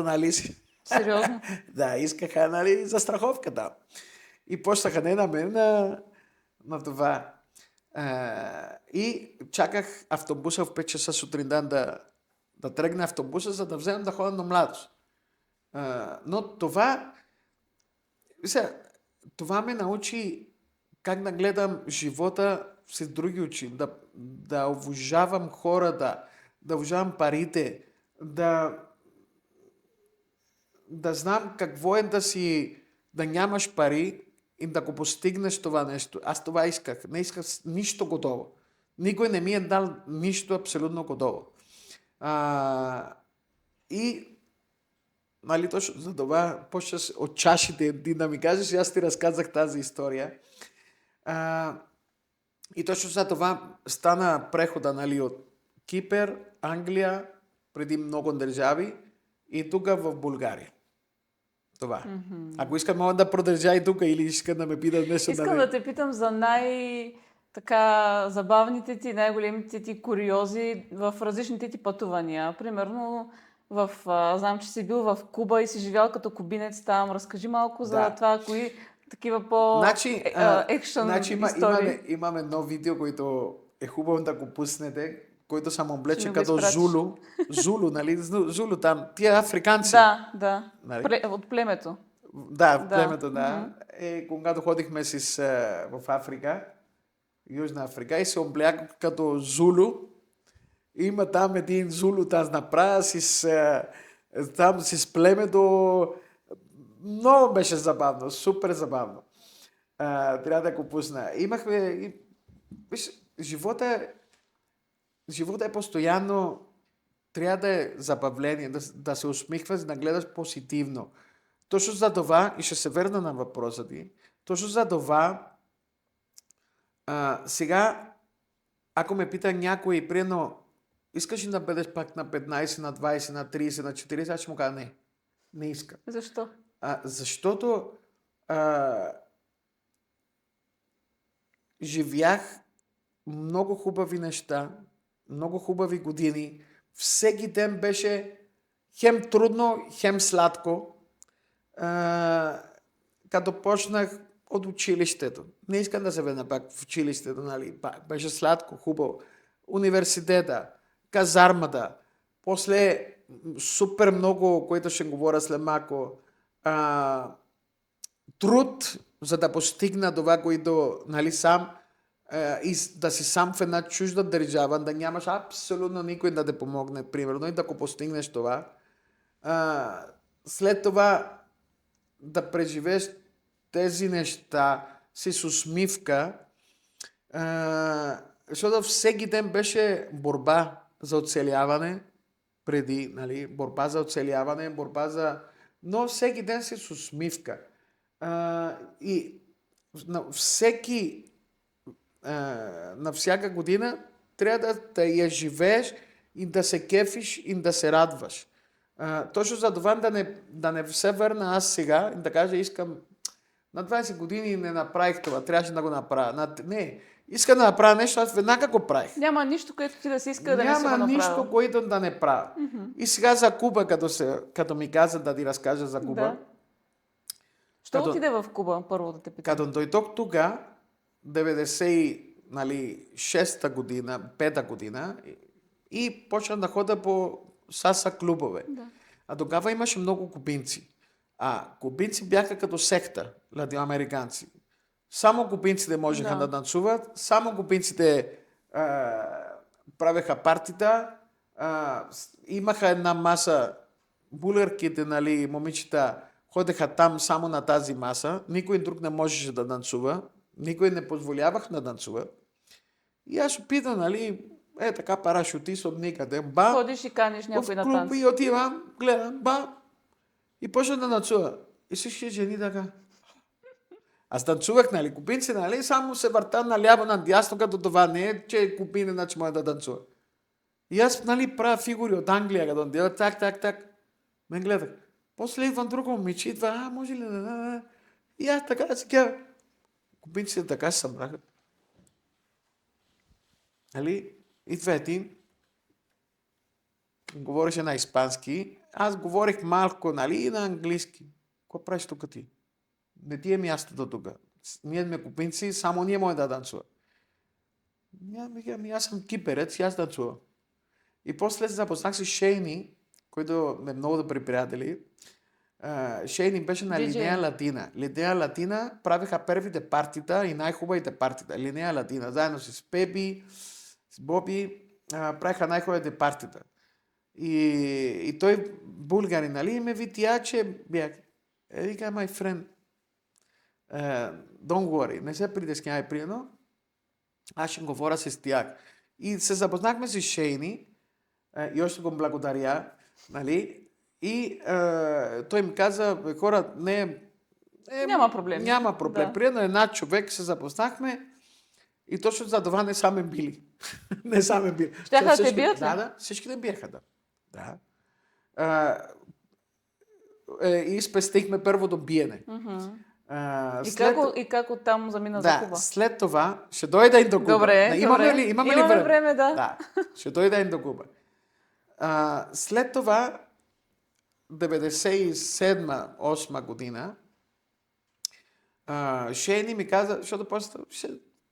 нали си. Сериозно? Да, искаха, нали, застраховката. И почнаха не на мен, на това. И чаках автобуса в 5 часа сутринта да тръгне автобуса, за да вземем да ходя на Младост. Но това ме научи как да гледам живота с други очи, да уважавам хората, да уважавам парите, да знам какво е да нямаш пари и да го постигнеш това нещо. Аз това исках. Не исках нищо готово. Никой не ми е дал нищо абсолютно готово. И нали, точно за това почна от чашите да ми кажеш и аз ти разказах тази история. И точно за това стана прехода, нали, от Кипър, Англия, преди много държави и тук в България. Това. Ако искам, мога да продължа и тук или искам да ме питат нещо. Искам да те питам за така забавните ти, най-големите ти куриози в различните ти пътувания? Примерно, знам, че си бил в Куба и си живял като кубинец там. Разкажи малко за Да. това, кои такива Значи, екшън истории. имаме едно видео, което е хубаво да го пуснете, който съм Ще облече ми го като изпратиш. Зулу. Зулу, нали? Зулу там, тия африканци. Да. Нали? От племето. Да, в Да. племето, да. Когато ходихме в Африка, Южна Африка, и се облях като Зулу. Има там един Зулу, аз направя там с племето. Много беше забавно, супер забавно. Трябва да го пусна. Виж, живота е постоянно, трябва да е забавление, да се усмихваш, да гледаш позитивно. Точно за това, и ще се върна на въпроса ти, точно за това, сега, ако ме пита някой, примерно, искаш ли да бъдеш пак на 15, на 20, на 30, на 40, аз ще му кажа не иска. Защо? Защото живях много хубави неща, много хубави години. Всеки ден беше хем трудно, хем сладко. Като почнах от училището. Не искам да се върна пак в училището, нали? Беше сладко, хубаво. Университета, казармата, после супер много, което ще говоря след малко, труд, за да постигна това, което, нали, сам, и да си сам в една чужда държава, да нямаш абсолютно никой да те помогне, примерно, и да го постигнеш това. След това да преживееш тези неща с усмивка, защото всеки ден беше борба за оцеляване, преди, нали, борба за оцеляване, но всеки ден с усмивка. И на всяка година трябва да я живееш и да се кефиш и да се радваш. Точно за това да не се върна аз сега и да кажа, искам на 20 години не направих това, трябваше да го направя. Не, искам да направя нещо, аз веднага го правих. Няма нищо, което ти да си иска да не си го Няма направил. нищо, което да не правя. И сега за Куба, като ми каза да ти разкажа за Куба. Да. Що отиде в Куба, първо да те питам? Като дойдох тога, 96-та година, 5-та година, и почнах да хода по саса клубове. Да. А тогава имаше много кубинци. Кубинци бяха като секта, латиноамериканци. Само кубинците можеха да танцуват, само кубинците правеха партита, имаха една маса, булерките, нали, момичета, ходеха там само на тази маса, никой друг не можеше да танцува, никой не позволявах да танцува. И аз опитам, нали, така парашутист от никъде, Ходиш и каниш някой на в клуб танци. и отивам, гледам, и почна да танцува. И всички жени така. Аз танцувах, нали, кубинци, нали, само се върта наляво, надясно, като това не е, че кубин, иначе може да танцува. И аз, нали, правя фигури от Англия, като делят так. Ме гледах. После идвам друго момиче, идва, може ли да... И аз така да си кажа. Кубинците така се събраха. Нали, идва един, говореше на испански, аз говорих малко, нали, и на английски. Какво правиш тук ти? Не ти е мястото тук. Ние сме кубинци, само ние може да танцува. Аз съм киперец и аз танцувам. И после се запознах с Шейни, който ме много добри приятели. Шейни беше на Линея Латина. Линея Латина правиха първите партита и най-хубавите партита. Линея Латина, заедно с Пепи, с Боби, правиха най-хубавите партита. И той българин, нали, ме видя, че бях. Вика, my friend, don't worry, не се притеснявай, приедно. Аз ще говоря с тях. И се запознахме с Шейни, и още го благодаря, нали, и той ми каза, хора, няма проблем. Няма проблем. Да. Приедно една човек се запознахме и точно за това не саме били. Не саме били. Щяха да те бият ли? Да, всички да биеха, да. И спестихме първото биене. И как оттам замина за Куба? След това ще дойда и до Куба. Добре, Имаме ли време, да. Да, ще дойда и до Куба. След това, 97-8 година, Шейни ми каза, защото после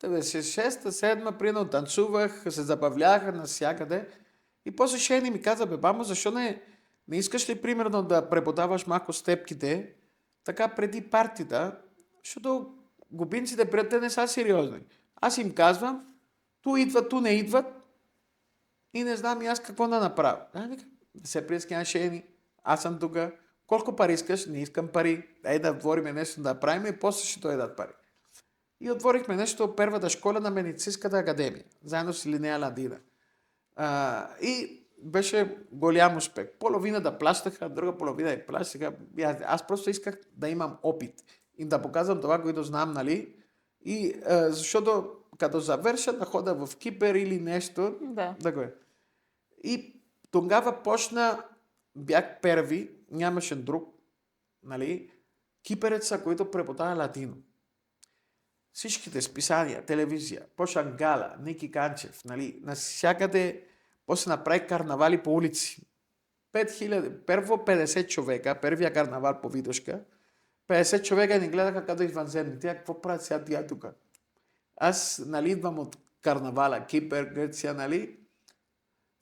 96-7 прино танцувах, се забавлях навсякъде. И после Шейни ми каза, мамо, защо не искаш ли примерно да преподаваш малко степките, така преди партията, защото губинците пред те не са сериозни. Аз им казвам, ту идват, ту не идват и не знам и аз какво да направя. Не се прескня Шейни, аз съм тук. Колко пари искаш? Не искам пари. Дай да отвориме нещо да правим и после ще дойдат пари. И отворихме нещо първата школа на медицинската академия, заедно с Линея Ладина. И беше голям успех. Половина да плащаха, друга половина да плащаха. Аз просто исках да имам опит и да показвам това, което знам, нали? И защото като завърша да хода в Кипър или нещо, да го е. И тогава почна, бях първи, нямаше друг, нали, кипереца, който преподава латино. Всичките списания, телевизия, почна Гала, Ники Канчев, нали, навсякъде, после направи карнавали по улици. 5000, първо 50 човека, първия карнавал по Видошка, 50 човека ни гледаха като извънземни. Тя какво правят сега тия тук? Аз, нали, идвам от карнавала, Кипър, Гърция, нали.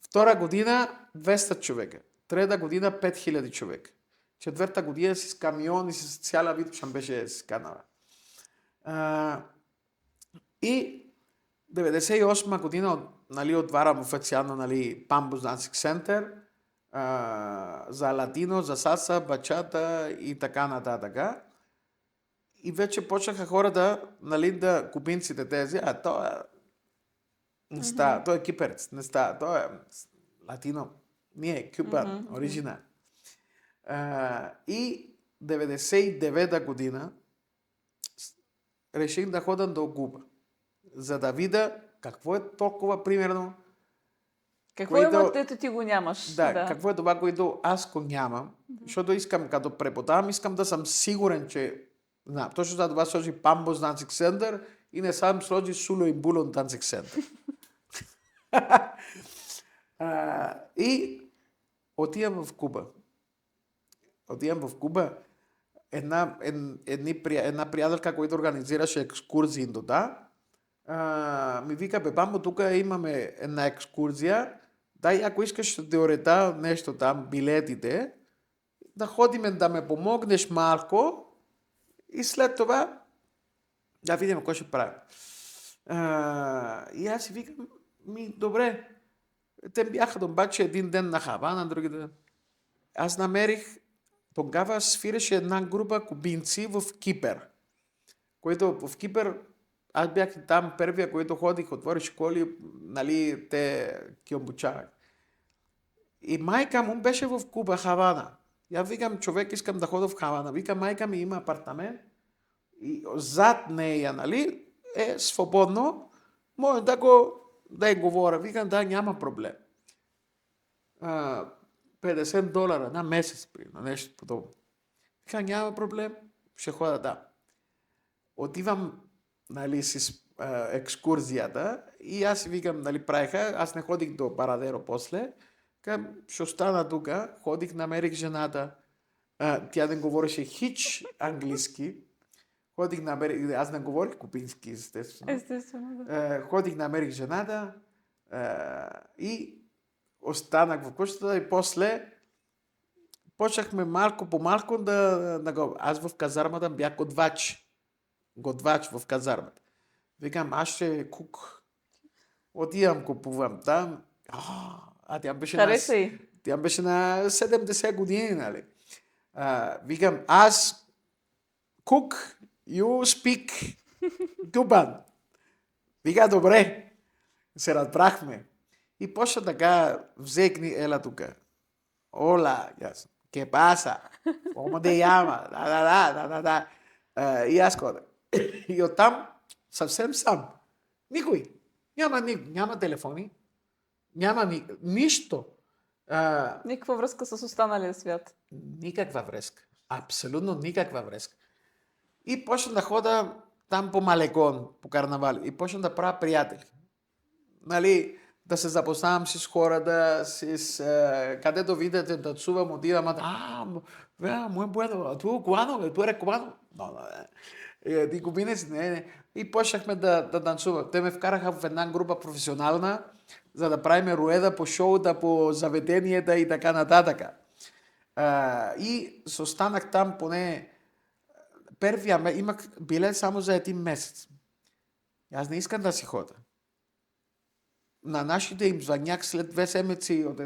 Втора година 200 човека. Трета година 5000 човека. Четвърта година с камион и с цяла Видошка беше с канала. И 98 година, нали, отварям официално, нали, Pambus Dancing Center за латино, за саса, бачата и така нататък. И вече почнаха хората, нали, да кубинците тези, не става, той е кипърец, не става, той е латино, ние кюбан, оригинал. И 99 година реших да ходя до Куба, за да видя какво е толкова примерно. Какво е, ето ти го нямаш. Да, какво е това, което аз го нямам, защото искам, като преподавам, искам да съм сигурен, че знам. Точно за това сложи Pambus Dancing Center и не съм сложи Суло и Булон Dancing Center. И отивам в Куба. Една приятелка, която организираше екскурзии туда, ми вика, мамо, тук имаме една екскурзия, дай, ако искаш да уреда нещо там, билетите, да ходим да ме помогнеш малко и след това да видим какво ще правим. И аз си викам, добре, те бяха обаче един ден на Хавана, други ден. Аз намерих, тогава свиреше една група кубинци в Кипър, които в Кипър, аз бях и там първия, който ходих, отвори школи, нали, те ги обучавах. И майка му беше в Куба, Хавана. Я викам, човек, искам да ходя в Хавана. Вика, майка ми има апартамент и зад нея, нали, е свободно, може да говоря. Викам, да, няма проблем. $50 на месец, на нещо подобно. Вика, няма проблем, ще ходя, да. Отивам, нали, с екскурзията и аз викам, нали, правиха, аз не ходих до Парадеро после, ще остана тук, ходих, намерих жената, тя не говореше хич английски, аз не говорих кубински, естествено. Да. Ходих, намерих жената и останах в къщата и после почнахме малко по малко да го... Аз в казармата бях готвач в казармата. Викам, аз ще кук. Отивам, купувам там. Тя беше на 70 години, нали. Викам, аз cook, you speak Cuban. Вика, добре. Се разбрахме. И почна така, взекни, ела тук. Ола, ¿qué pasa? ¿Cómo te llama? Да. И аз ходя. И оттам съвсем сам. Никой. Няма телефони. Няма нищо. Никаква връзка с останалия свят. Никаква връзка. Абсолютно никаква връзка. И почна да хода там по Малекон, по карнавали. И почна да правя приятели. Нали, да се запознавам с хора, където видите да танцувам, отивам, muy bueno, tú cubano, tú eres cubano? No, no, ти кубинец? Не. И почнахме да танцуваме. Те ме вкараха в една група професионална, за да правим руеда по шоута, по заведенията и така нататък. И останах там поне имах билет само за един месец. Аз не искам да си хода. На нашите им звънях след 2 седмици от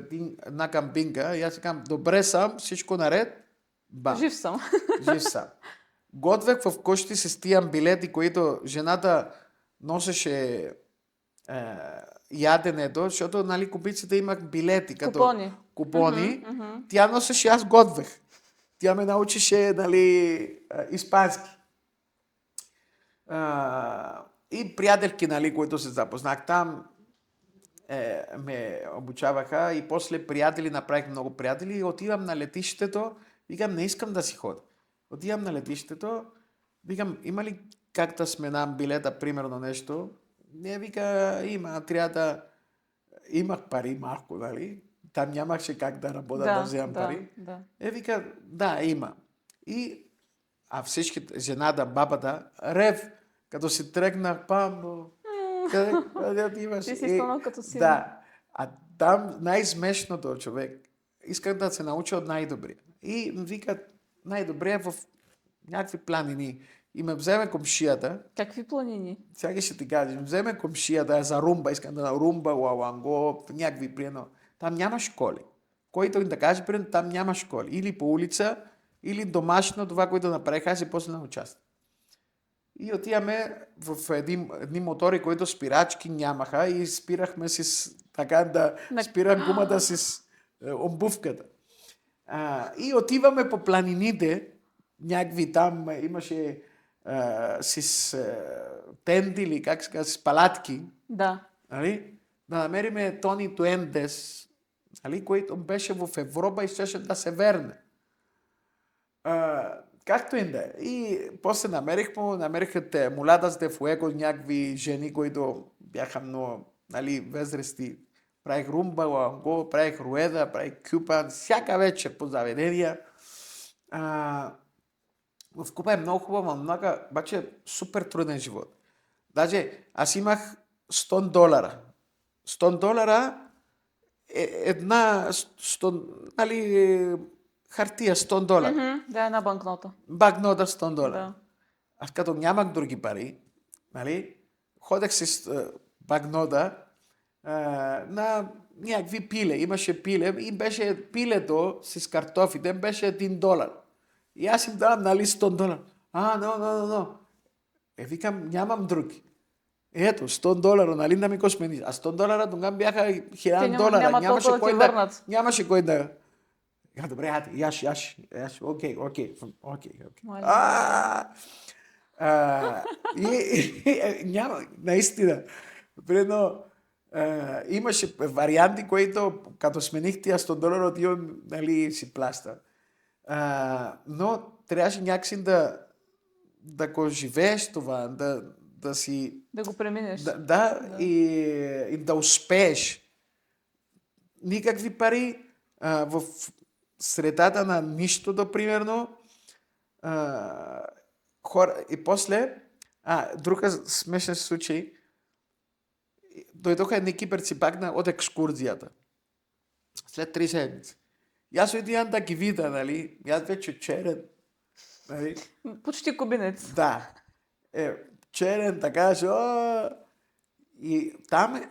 една кампинга и аз си казвам, добре съм, всичко наред. Бам. Жив съм. Жив съм. Готвех в кошти с тия билети, които жената носеше яденето, защото нали, купиците имах билети, като купони. Тя носеше, аз готвех. Тя ме научеше нали, испански. И приятелки, нали, които се запознах там, ме обучаваха и после приятели, направих много приятели и отивам на летището, викам, не искам да си ходя. Отивам на летището, викам, има ли как да сменам билета, примерно нещо? Не, вика, има, трябва да... Имах пари малко, нали? Там нямаше как да работя, да вземам пари. Да. Вика, да, има. А всички, жената, бабата, рев, като си тръгнах, пам, къде отиваш? Ти си станал като син. Да. А там най-смешното, човек, исках да се науча от най-добрия. И викат, най-добрия в някакви планини. И ме вземе комшията. Какви планини? Сега ще ти кажа, вземе комшията за румба, искам да на румба, лаванго, някакви приено. Там няма школи. Който им да каже, приено, там няма школи. Или по улица, или домашно, това, което направих, аз и после на участие. И отиваме в едни мотори, които спирачки нямаха и спирахме така да спирам гумата с обувката. И отиваме по планините, някакви там имаше с тенди или как се казва, с палатки. Да. Нали? Да намериме Тони Туендес, нали? Който беше в Европа и щеше да се верне. Както и да е. И после намерих те мулатас де фуего, някакви жени, които бяха много, нали, възрасти. Правих румба, ланго, правих руеда, правих кюпа, всяка вечер по заведения. В Куба е много хубава, много, обаче супер труден живот. Даже аз имах $100. $100 е една, нали, хартия $100. Да, една банкнота. Банкнота $100. Да. Аз като нямах други пари, нали, ходех с банкнота на някакви пиле. Имаше пиле и беше пилето с картофите, беше $1. И аз им давам, нали, $100. No. Викам, нямам други. Ето, $100, нали, да ми го смени. А $100 тогава бяха $1000. Нямаше кой да... Добре, яш. Окей. Няма, наистина. Предно, имаше варианти, които като смених тия $100, отивам, нали, си плаща. Но трябваше някакси да го живееш това, да си... Да го преминеш. Да. И да успееш. Никакви пари в средата на нищото, примерно. Хора, и после, друга смешен случай, дойдоха едни кипърци пак от екскурзията. След 3 седмици. И аз отивам да ги видя, нали? И аз вече черен. Нали? Почти кубинец. Да. Черен, така, и там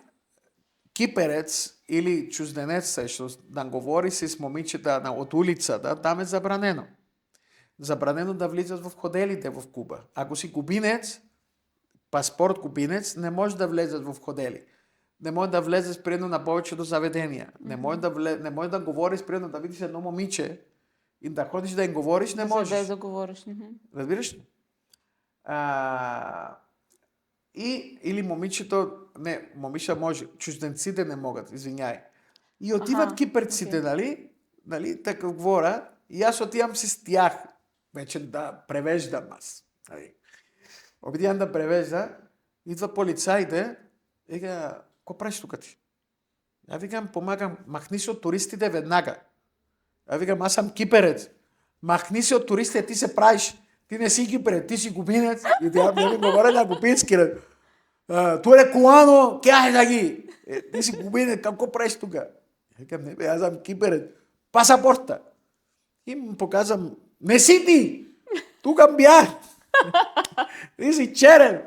киперец или чужденец също, да говори с момичета от улицата, там е забранено. Забранено да влизат в хотелите в Куба. Ако си кубинец, паспорт кубинец, не може да влезат в хотели. Не може да влезеш предно на повечето заведения. Не може да говориш предно да видиш едно момиче и да ходиш да им говориш, не можеш. Да говориш. Разбираш ли? Или момичето, момиче може, чужденците не могат, извиняй. И отиват кипърците, нали, така говоря, и аз отивам с тях, вече да превеждам аз. Нали. Обидявам да превежда, идва полицаите, вика, какво правиш тук ти? Я викам, помагам, махни се от туристите веднага. Я викам, аз съм киперец. Махни се от туристите, ти се правиш. Ти не си киперец, ти си купинец. И тя ми говоря на купински. Tu eres cubano, ¿qué haces aquí? Dice, cubino, ¿qué правиш тук? Викам, не бе, аз съм киперец. Пасапорта. И му показвам, не си ти! Тук бях! Ти си черен!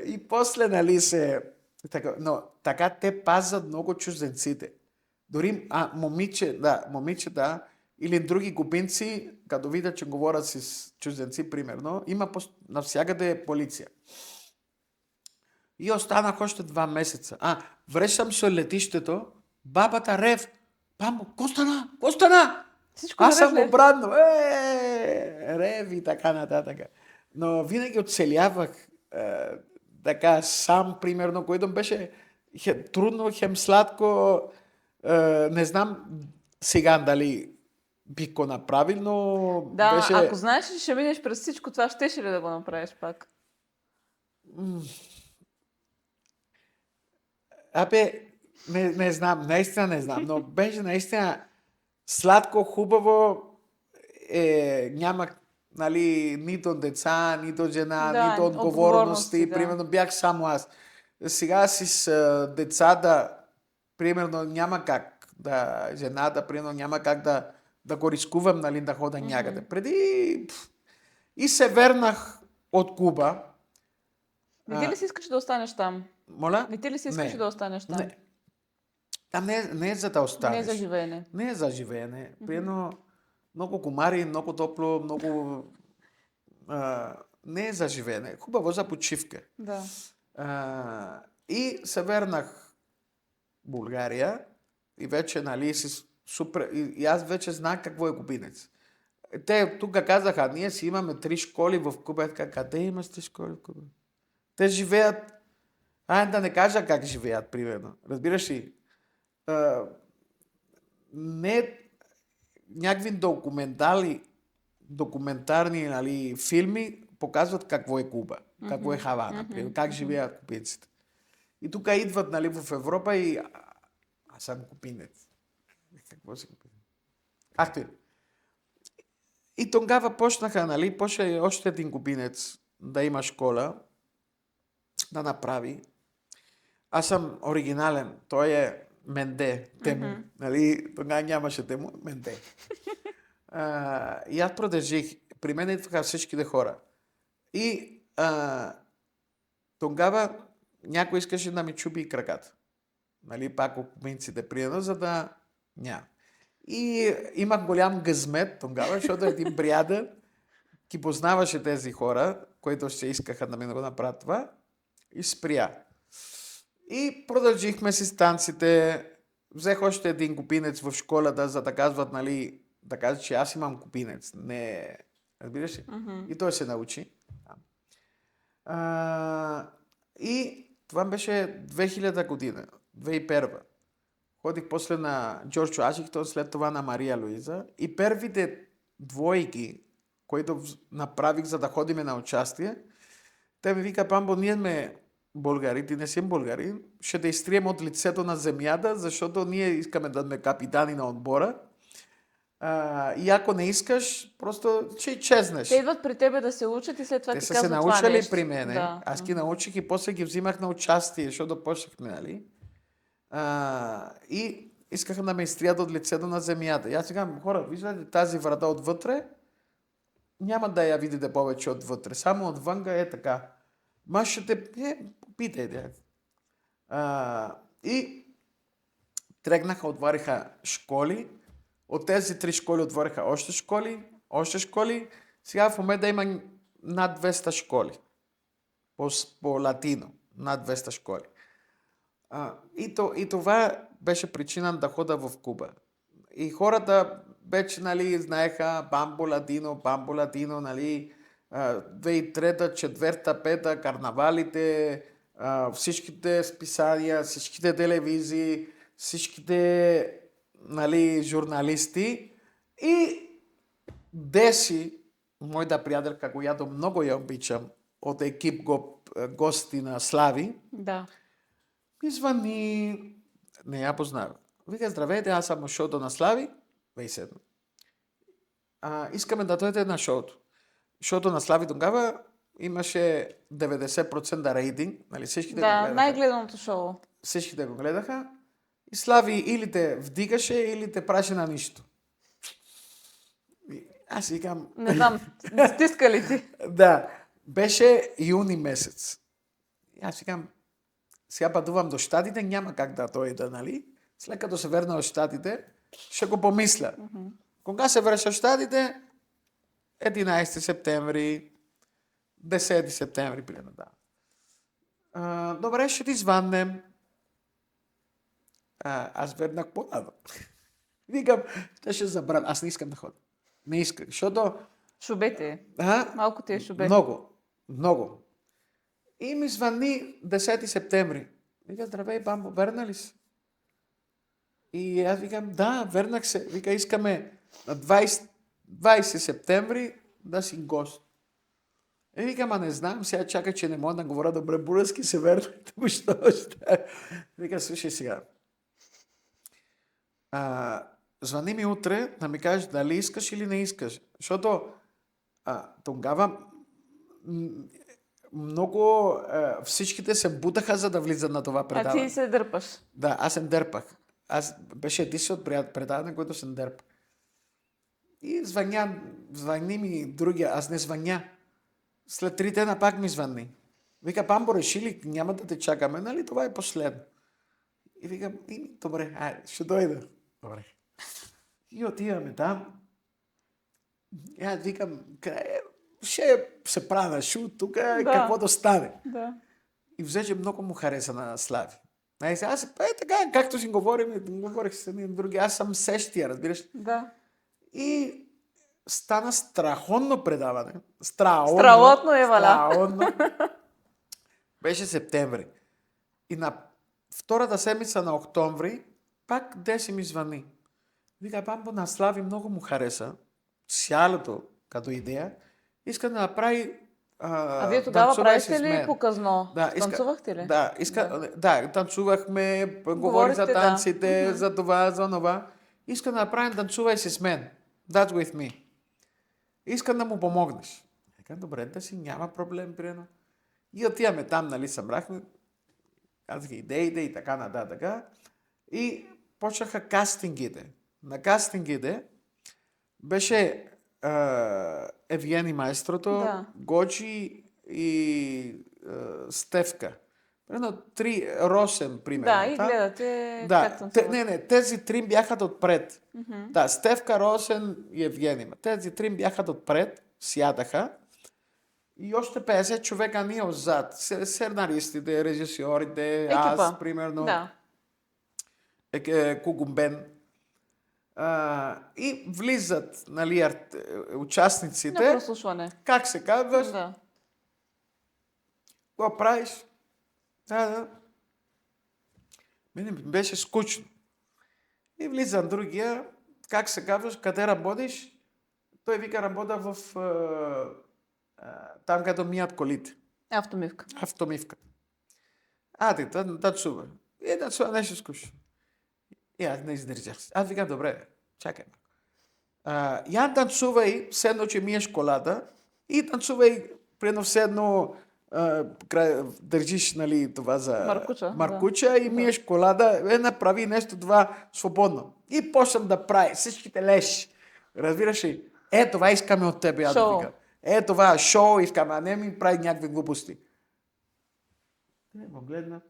И после, нали, така, но така те пазят много чужденците. Дори момичета или други кубинци, като видят, че говорят с чужденци, примерно, има навсякъде полиция. И останах още 2 месеца. Връщам се от летището, бабата рев. Бамбо, какво стана? Всичко Аз съм наред ли? обратно. Рев и така нататък. Но винаги оцелявах така сам, примерно, което беше трудно, хем сладко. Не знам сега дали бих го направил, но Да, беше... ако знаеш, че ще минеш през всичко това, щеше ли да го направиш пак? Не знам, наистина не знам, но беше наистина сладко, хубаво, няма, нали, нито деца, нито жена, Да, нито отговорности, отговорности, да. примерно бях само аз. Сега с децата, примерно няма как жената, примерно няма как да го рискувам, нали, да хода някъде. Преди и се върнах от Куба. Не ти ли си искаш да останеш там? Моля? Не ти ли си искаш Не. да останеш там? Не. Там не е за да останеш. Не е за живеене. Не е за живеене. Примерно много комари, много топло, много... не е за живеене. Хубаво за почивка. Да. И се върнах в България и вече, нали, супер... И аз вече знах какво е кубинец. Те тук казаха, ние си имаме 3 школи в Куба. Къде имаш 3 школи в Куба? Те живеят... да не кажа как живеят, примерно. Разбираш ли? Не някакви документарни, нали, филми показват какво е Куба, какво е Хавана, как живеят кубинците. И тук идват, нали, в Европа и аз съм кубинец. Какво си кубинец? Както и. И тогава почнаха, нали, почна още един кубинец да има школа, да направи. Аз съм оригинален, той е Менде, Тему. Нали, тогава нямаше Тему, Менде. И аз продължих. При мен идваха всичките хора. И тогава някой искаше да ми чупи краката. Нали, пак кубинците приедно, за да няма. И имах голям гъзмет тогава, защото един приятел ги познаваше тези хора, които ще искаха да ми го направят това, и спря. И продължихме си станците. Взех още един кубинец в школата, за да казват, нали, да кажат, че аз имам кубинец. Не, разбираш ли? И той се научи. И това беше 2000 година, 2001. Ходих после на Джордж Вашингтон, след това на Мария Луиза. И първите двойки, които направих, за да ходиме на участие, те ми вика, Памбо, ние сме българи, ти не си българин, ще те изтрием от лицето на земята, защото ние искаме да сме капитани на отбора. И ако не искаш, просто ще изчезнеш. Те идват при тебе да се учат и след това Те ти са казват се това научили нещо. при мене. Да. Аз ги научих и после ги взимах на участие, защото почнахме, нали? И искаха да ме изтрият от лицето на земята. И аз казвам, хора, виждате тази врата отвътре, няма да я видите повече отвътре. Само отвънга е така. Машете, попитайте. И тръгнаха, отваряха школи. От тези 3 школи отвориха още школи. Сега в момента има над 200 школи. По латино. Над 200 школи. И това беше причина да хода в Куба. И хората вече, нали, знаеха Бамбо Латино, нали, 2003, 2004, 2005, карнавалите, всичките списания, всичките телевизии, всичките, нали, журналисти. И деси моята приятелка, която много я обичам, от екип гости на Слави, Да. ми звъни, не я познава. Вика, здравейте, аз съм от шоуто на Слави. Вей седна. Искаме да дойдете на шоуто. Шоуто на Слави тогава имаше 90% рейтинг, нали, всичките го Да, гледаха. най-гледаното шоу. Всичките го гледаха. И Слави или те вдигаше, или те праше на нищо. И аз викам... Не знам, стиска ли ти? Да, беше юни месец. И аз викам, сега пътувам до Щатите, няма как да дойда, нали? След като се върна от Щатите, ще го помисля. Кога се връща в Щатите? 11 септември, 10 септември, примерно, да. Добре, ще ти звъннем. Аз върнах по-рано. Викам, ще забравя. Аз не искам да ходя. Не искам, защото... Шубете. А? Малко ти е шубе. Много, много. И ми звъни 10 септември. Вика, здравей, бамбо, върна ли се? И аз викам, да, върнах се. Вика, искаме на 20 септември да си гост. И викам, не знам, сега чака, че не мога да говоря добре български, се върна. Вика, слушай сега. Звъни ми утре да ми кажеш дали искаш или не искаш. Защото тогава много всичките се будаха, за да влизат на това предаване. А ти се дърпаш. Да, аз се дърпах. Аз беше единствено от предаване, което се дърпах. И звъни ми другия, аз не звъня. След 3 дена пак ми звъни. Вика, Памбо, реши ли, няма да те чакаме, нали? Това е последно. И викам, добре, айде, ще дойда. Добре. И отиваме там. И аз викам, ще се правя шут тук, какво да стане. Да. И взе, много му хареса на Слави. Аз така, както си говорих с един други, аз съм сещия, разбираш. Да. И стана страхотно предаване. Страхотно е, валя. Страхотно. Беше септември. И на втората седмица на октомври пак Деси ми звъни. Вика, Бамбо, на Слави много му хареса. Цялото като идея. Иска да направи вие тогава правите ли показно? Да, Танцувахте ли? Да, танцувахме, говори за танците, да. за това, за това. Иска да направим танцувай си с мен. That's with me. Иска да му помогнеш. Вика, добре, да си няма проблем, приедно. И отиваме там, нали, събрахме. Казах идеите и така нататък. И почнаха кастингите. На кастингите беше Евгений Майстрото, Да. Годжи и Стевка. Примерно 3, Росен, примерно. Да, и гледате Да, как танцуват. тези 3 бяха отпред. Да, Стевка, Росен и Евгений. Тези 3 бяха отпред, сядаха. И още 50 човека ние отзад. Сценаристите, режисьорите, Екипа. аз, примерно. Да. Кугумбен. И влизат, нали, участниците. На прослушване. Как се казваш? Да. Какво правиш? Да. Мене беше скучно. И влиза другия. Как се казваш? Къде работиш? Той вика, работа в там, където мият колите. Автомивка. Автомивката. Ти танцува. И танцува нещо скучно. И аз не издържах. Аз викам, добре, чакай. Я танцувай, все едно, че миеш колата и танцувай, примерно все едно държиш, нали, това за маркуча и миеш колата, направи нещо това свободно. И почнам да прави всичките леши. Разбираш ли? Това искаме от тебе, аз да викам. Това шоу искаме, а не ми прави някакви глупости. Не го гледна.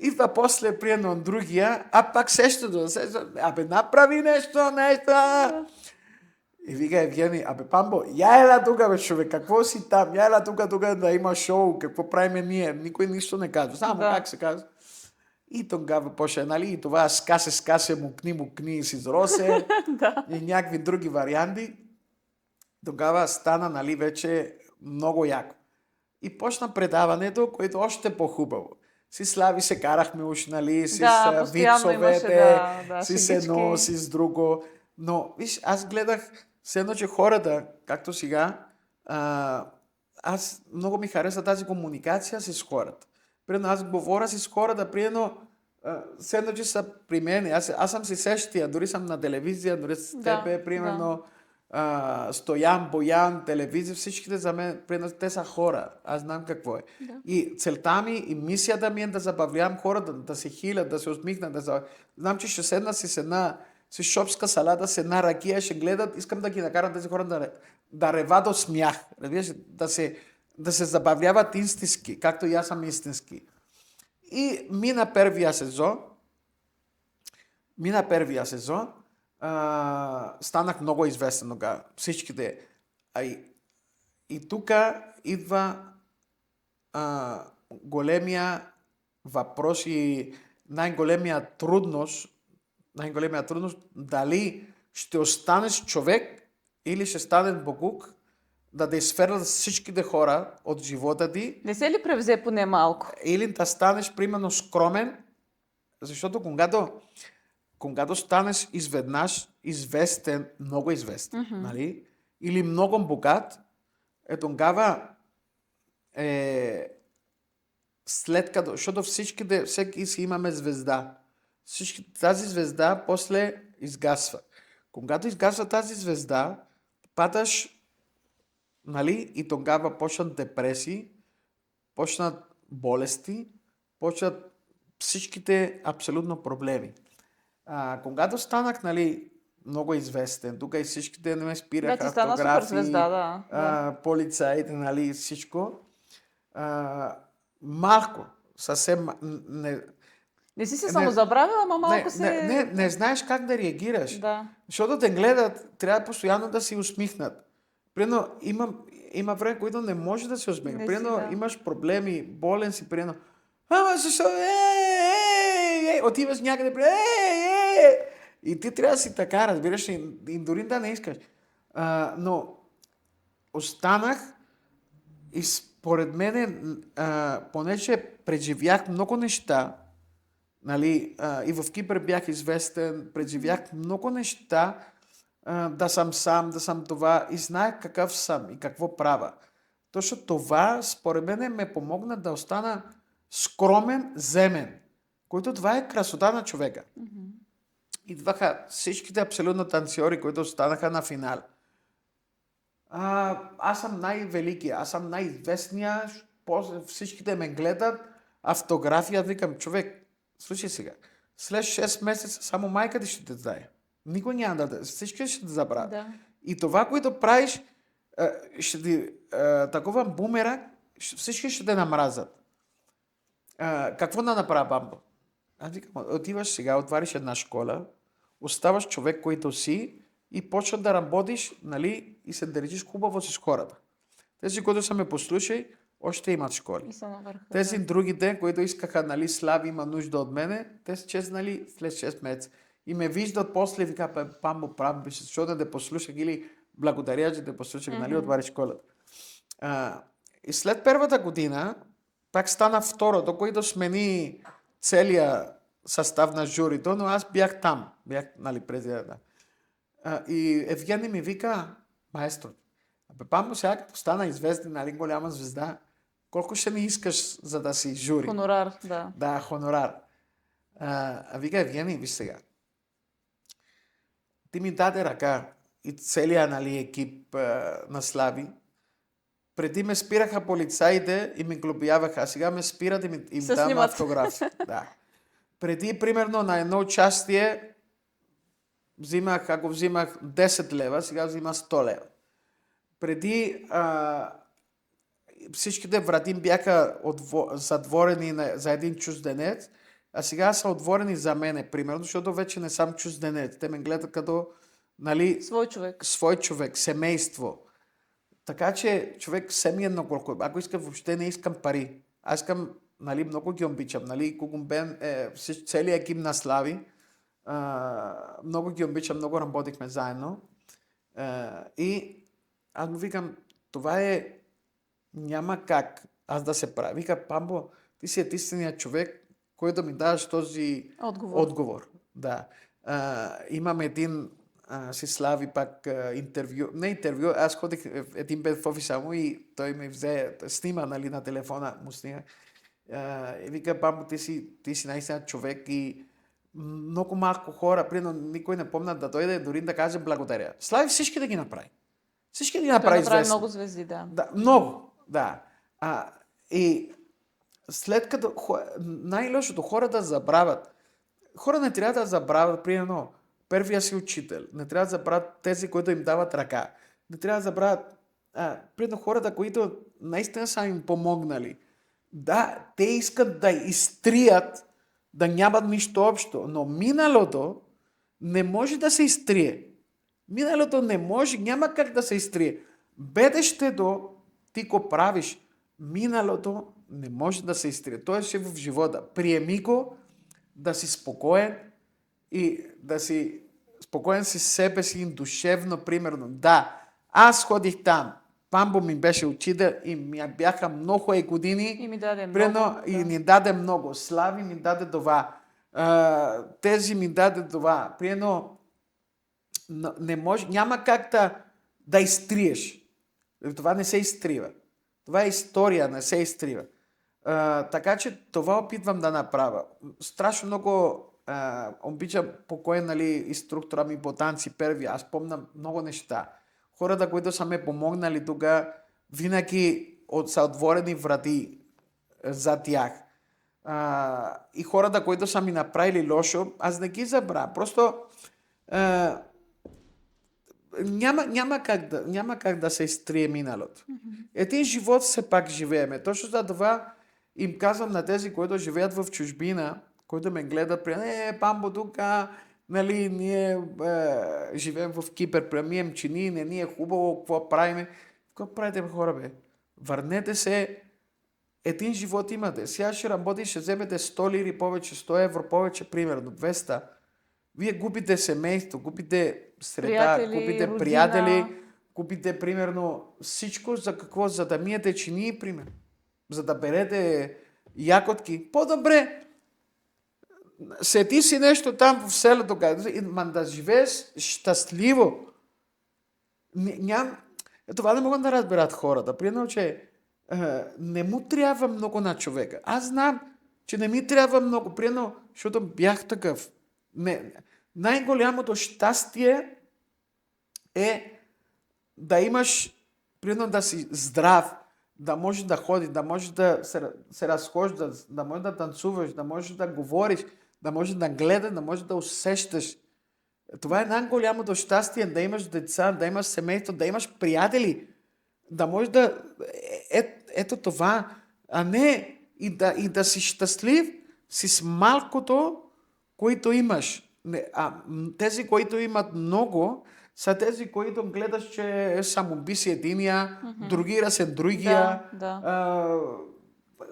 И после приедно другия, пак същото. Направи нещо. И вика Евгений, Памбо, я ела тук, бе, човек, какво си там? Я ела тук да има шоу, какво правиме ние? Никой нищо не казва. Само как се казва. И тогава почва, нали, и това скасе, мукни си зросе и някакви други варианти. Тогава стана, нали, вече много яко. И почна предаването, което още по-хубаво. Си Слави се карахме уж, нали, с вицовете, с едно, с друго. Но, виж, аз гледах Все едно, че хората, както сега, аз много ми хареса тази комуникация с хората. Примерно аз говоря с хората, примерно, все едно, че са при мен. Аз съм си същия, дори съм на телевизия, дори с Да, тебе, примерно, Стоян, Боян, телевизия, всичките за мен, примерно, те са хора. Аз знам какво е. Да. И целта ми и мисията ми е да забавлявам хората, да се хилят, да се усмихнат. Знам, че ще седна с шопска салата, с една ракия, ще гледат, искам да ги накарам тези хора да реват от смях. Разбираш, да се забавляват истински, както и аз съм истински. И мина първия сезон, станах много известен тогава. Всичките. И тук идва големия въпрос и най-големия трудност, дали ще останеш човек или ще станеш богук, да изферлят всичките хора от живота ти, Не се ли превзе поне малко? или да станеш примерно скромен, защото когато станеш изведнъж известен, много известен, нали? Или много богат, тогава след като, защото всеки си имаме звезда. Тази звезда после изгасва. Когато изгасва тази звезда, падаш, нали, и тогава почнат депресии, почнат болести, почнат всичките абсолютно проблеми. Когато станах, нали, много известен, тук и всичките не ме спираха, Да, ти стана супер автографи, звезда, да. полицаите, нали, всичко. Малко, съвсем Не си се самозабравил, ама малко не знаеш как да реагираш. Да. Защото те гледат, трябва постоянно да си усмихнат. Примерно, има време, които не може да се усмихне. Примерно, имаш проблеми, болен си, примерно. Защо? Отиваш някъде, и ти трябва да си така, разбираш, и дори да не искаш. Но останах и според мен, понеже преживях много неща, нали, и в Кипър бях известен, преживях много неща, да съм сам, да съм това и знаех какъв съм и какво правя. Точно това, според мен, ме помогна да остана скромен, земен, който това е красота на човека. Идваха всичките абсолютно танцори, които останаха на финал. Аз съм най-велики, аз съм най-известния, всичките ме гледат, автография, викам, човек, слушай сега, след 6 месеца само майка ти ще те знае. Никой няма да, всички ще те забравят. Да. И това, което правиш, ще ти, такова бумерак, всички ще те намразят. Какво да направя, Бамбо? Аз викам, отиваш сега, отвариш една школа, оставаш човек, който си и почва да работиш, нали, и се държиш хубаво с хората. Тези, които са ме послушали, още имат школи. И са на върха. Тези другите, които искаха, нали, Слави има нужда от мене, те са чезнали след 6 месеца. И ме виждат после и вика, Памбо, прави беше, защото да те послушах или благодаря, че те послушах, нали, отваря школата. И след първата година, пак стана второто, който смени целия състав на журито, но аз бях там, нали, президента. И Евгений ми вика, маестро, Памбо, сега като стана известен, нали, голяма звезда, колко ще ми искаш, за да си жури? Хонорар, да. Да, хонорар. Вика, Евгений, виж сега. Ти ми даде ръка и целият, нали, екип на Слави. Преди ме спираха полицаите и ме глобяваха, а сега ме спират и им дам автограф. Да. Преди, примерно, на едно участие ако взимах 10 лева, сега взима 100 лева. Преди всичките врати бяха затворени за един чужденец, а сега са отворени за мене, примерно, защото вече не съм чужденец. Те ме гледат като, нали, свой човек, семейство. Така че човек семейно колко. Ако иска, въобще не искам пари. Аз искам, нали, много ги обичам. Нали, Кугумбен, целият екип на Слави. Много ги обичам, много работихме заедно. И аз му викам, това няма как аз да се правя. Вика, Памбо, ти си единственият човек, който ми даваш този отговор. Да. Имам един си Слави пак интервю. Не интервю, аз ходих един път в офиса му и той ми взе, снима, нали, на телефона, му снима. И вика, Памбо, ти си наистина човек и много малко хора, примерно никой не помня да дойде, дори да каже благодаря. Слави всички да ги направи. Всички да ги Той направи направи известни. много звезди, да. Да, много, да. И след като най-лошото хората забравят. Хора не трябва да забравят, примерно, първия си учител. Не трябва да забравят тези, които им дават ръка. Не трябва да забравят, примерно, хората, които наистина са им помогнали. Да, те искат да изтрият, да нямат нищо общо, но миналото не може да се изтрие. Миналото не може, няма как да се изтрие. Бъдещето ти го правиш. Миналото не може да се изтрие. То е си в живота. Приеми го, да си спокоен и да си спокоен си себе си душевно, примерно. Да, аз ходих там. Памбо ми беше учител и ми бяха много години. И ми даде Примерно, много. и ни даде много. Слави ми даде това. Тези ми даде това. Примерно, не може, няма как да изтриеш. Това не се изтрива. Това е история, не се изтрива. Така че това опитвам да направя. Страшно много обичам покоен, нали, инструктора ми по танци първи. Аз помня много неща. Хората, които са ме помогнали тук, винаги са отворени врати за тях. И хората, които са ми направили лошо, аз не ги забравя. Просто няма как да се изтрие миналото. Един живот все пак живееме. Точно за това им казвам на тези, които живеят в чужбина, които ме гледат, Памбо тук, нали, ние живеем в Кипър, премием чини, не ни е хубаво, какво правиме. Какво правите, хора, бе? Върнете се, един живот имате. Сега ще работиш, ще вземете 100 лири повече, 100 евро повече, примерно 200. Вие губите семейство, губите среда, Приятели, губите родина. приятели, губите примерно всичко за какво? За да миете чини, примерно. За да берете ягодки. По-добре сети си нещо там в селото, да живееш щастливо. Това не могат да разберат хората. Примерно, че не му трябва много на човека. Аз знам, че не ми трябва много. Примерно, защото бях такъв. Най-голямото щастие е да имаш, примерно, да си здрав, да можеш да ходиш, да можеш да се разхождаш, да можеш да танцуваш, да можеш да говориш, да можеш да гледаш, да можеш да усещаш. Това е най-голямото щастие, да имаш деца, да имаш семейство, да имаш приятели, да можеш да... Ето това, а не и да си щастлив с малкото, които имаш. Тези, които имат много, са тези, които гледаш, че самоби си единия, другира се другия,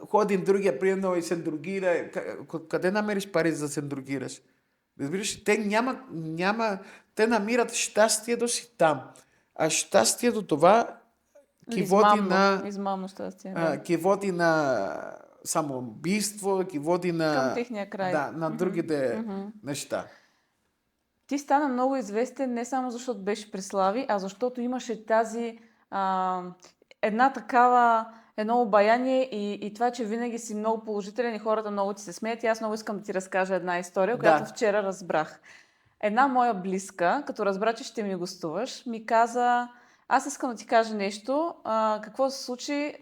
ходим другия, примерно и се другира. Къде намериш пари за да се другираш? Разбираш, те намират щастието си там. А щастието това измамно щастие, ки води на самоубийство, ки води на... към техния край. Да, на другите неща. Ти стана много известен не само защото беше при Слави, а защото имаше тази едно обаяние и това, че винаги си много положителен и хората много ти се смеят. И аз много искам да ти разкажа една история, която вчера разбрах. Една моя близка, като разбра, че ще ми гостуваш, ми каза: аз искам да ти кажа нещо. Какво се случи?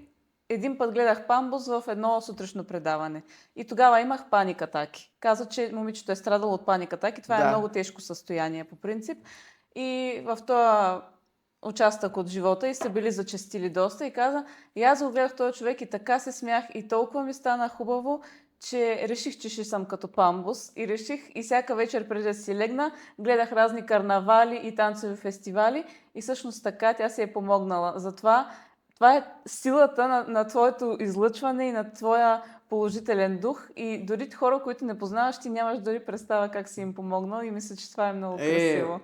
Един път гледах Памбус в едно сутрешно предаване. И тогава имах паник атаки. Каза, че момичето е страдало от паник атаки. Това е много тежко състояние по принцип. И в този участък от живота и са били зачестили доста. И каза: и аз го гледах този човек и така се смях и толкова ми стана хубаво, че реших, че ще съм като Памбус. И реших и всяка вечер преди да си легна, гледах разни карнавали и танцови фестивали. И всъщност така тя се е помогнала. Затова това е силата на твоето излъчване и на твоя положителен дух. И дори хора, които не познаваш, ти нямаш дори представа как си им помогнал. И мисля, че това е много красиво.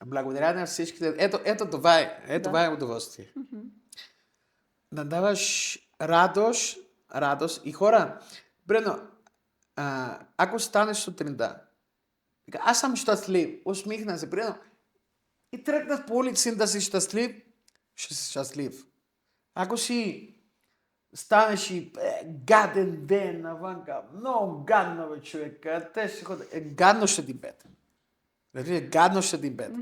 Благодаря на всичките. Ето това е. Това е удоволствие. Да даваш радост. И хора, Брено, ако станеш сутринта, аз съм щастлив, усмихна се, Брено, и тръгнат по улици да си щастлив, ще си щастлив. Ако си станеш и гаден ден навънка, много гадно бе човек, те ще ходят, гадно ще ти бед. Гадно ще ти бед.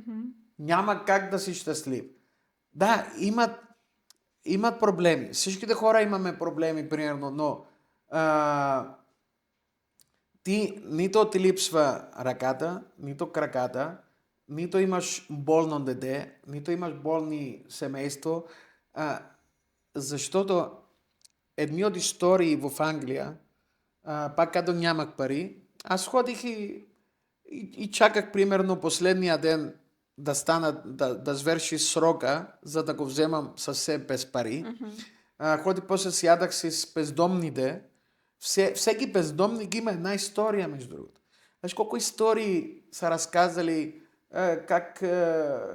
Няма как да си щастлив. Да, имат проблеми. Всичките хора имаме проблеми, примерно, но ти нито ти липсва ръката, нито краката, нито имаш болно дете, нито имаш болни семейство, защото едни от истории в Англия, пак като нямах пари, аз ходих и чаках примерно последния ден да стана, да свърши срока, за да го вземам със себе без пари. Ходих, после сядах с бездомните. Всеки бездомник има една история, между другото. Знаеш колко истории са разказали, как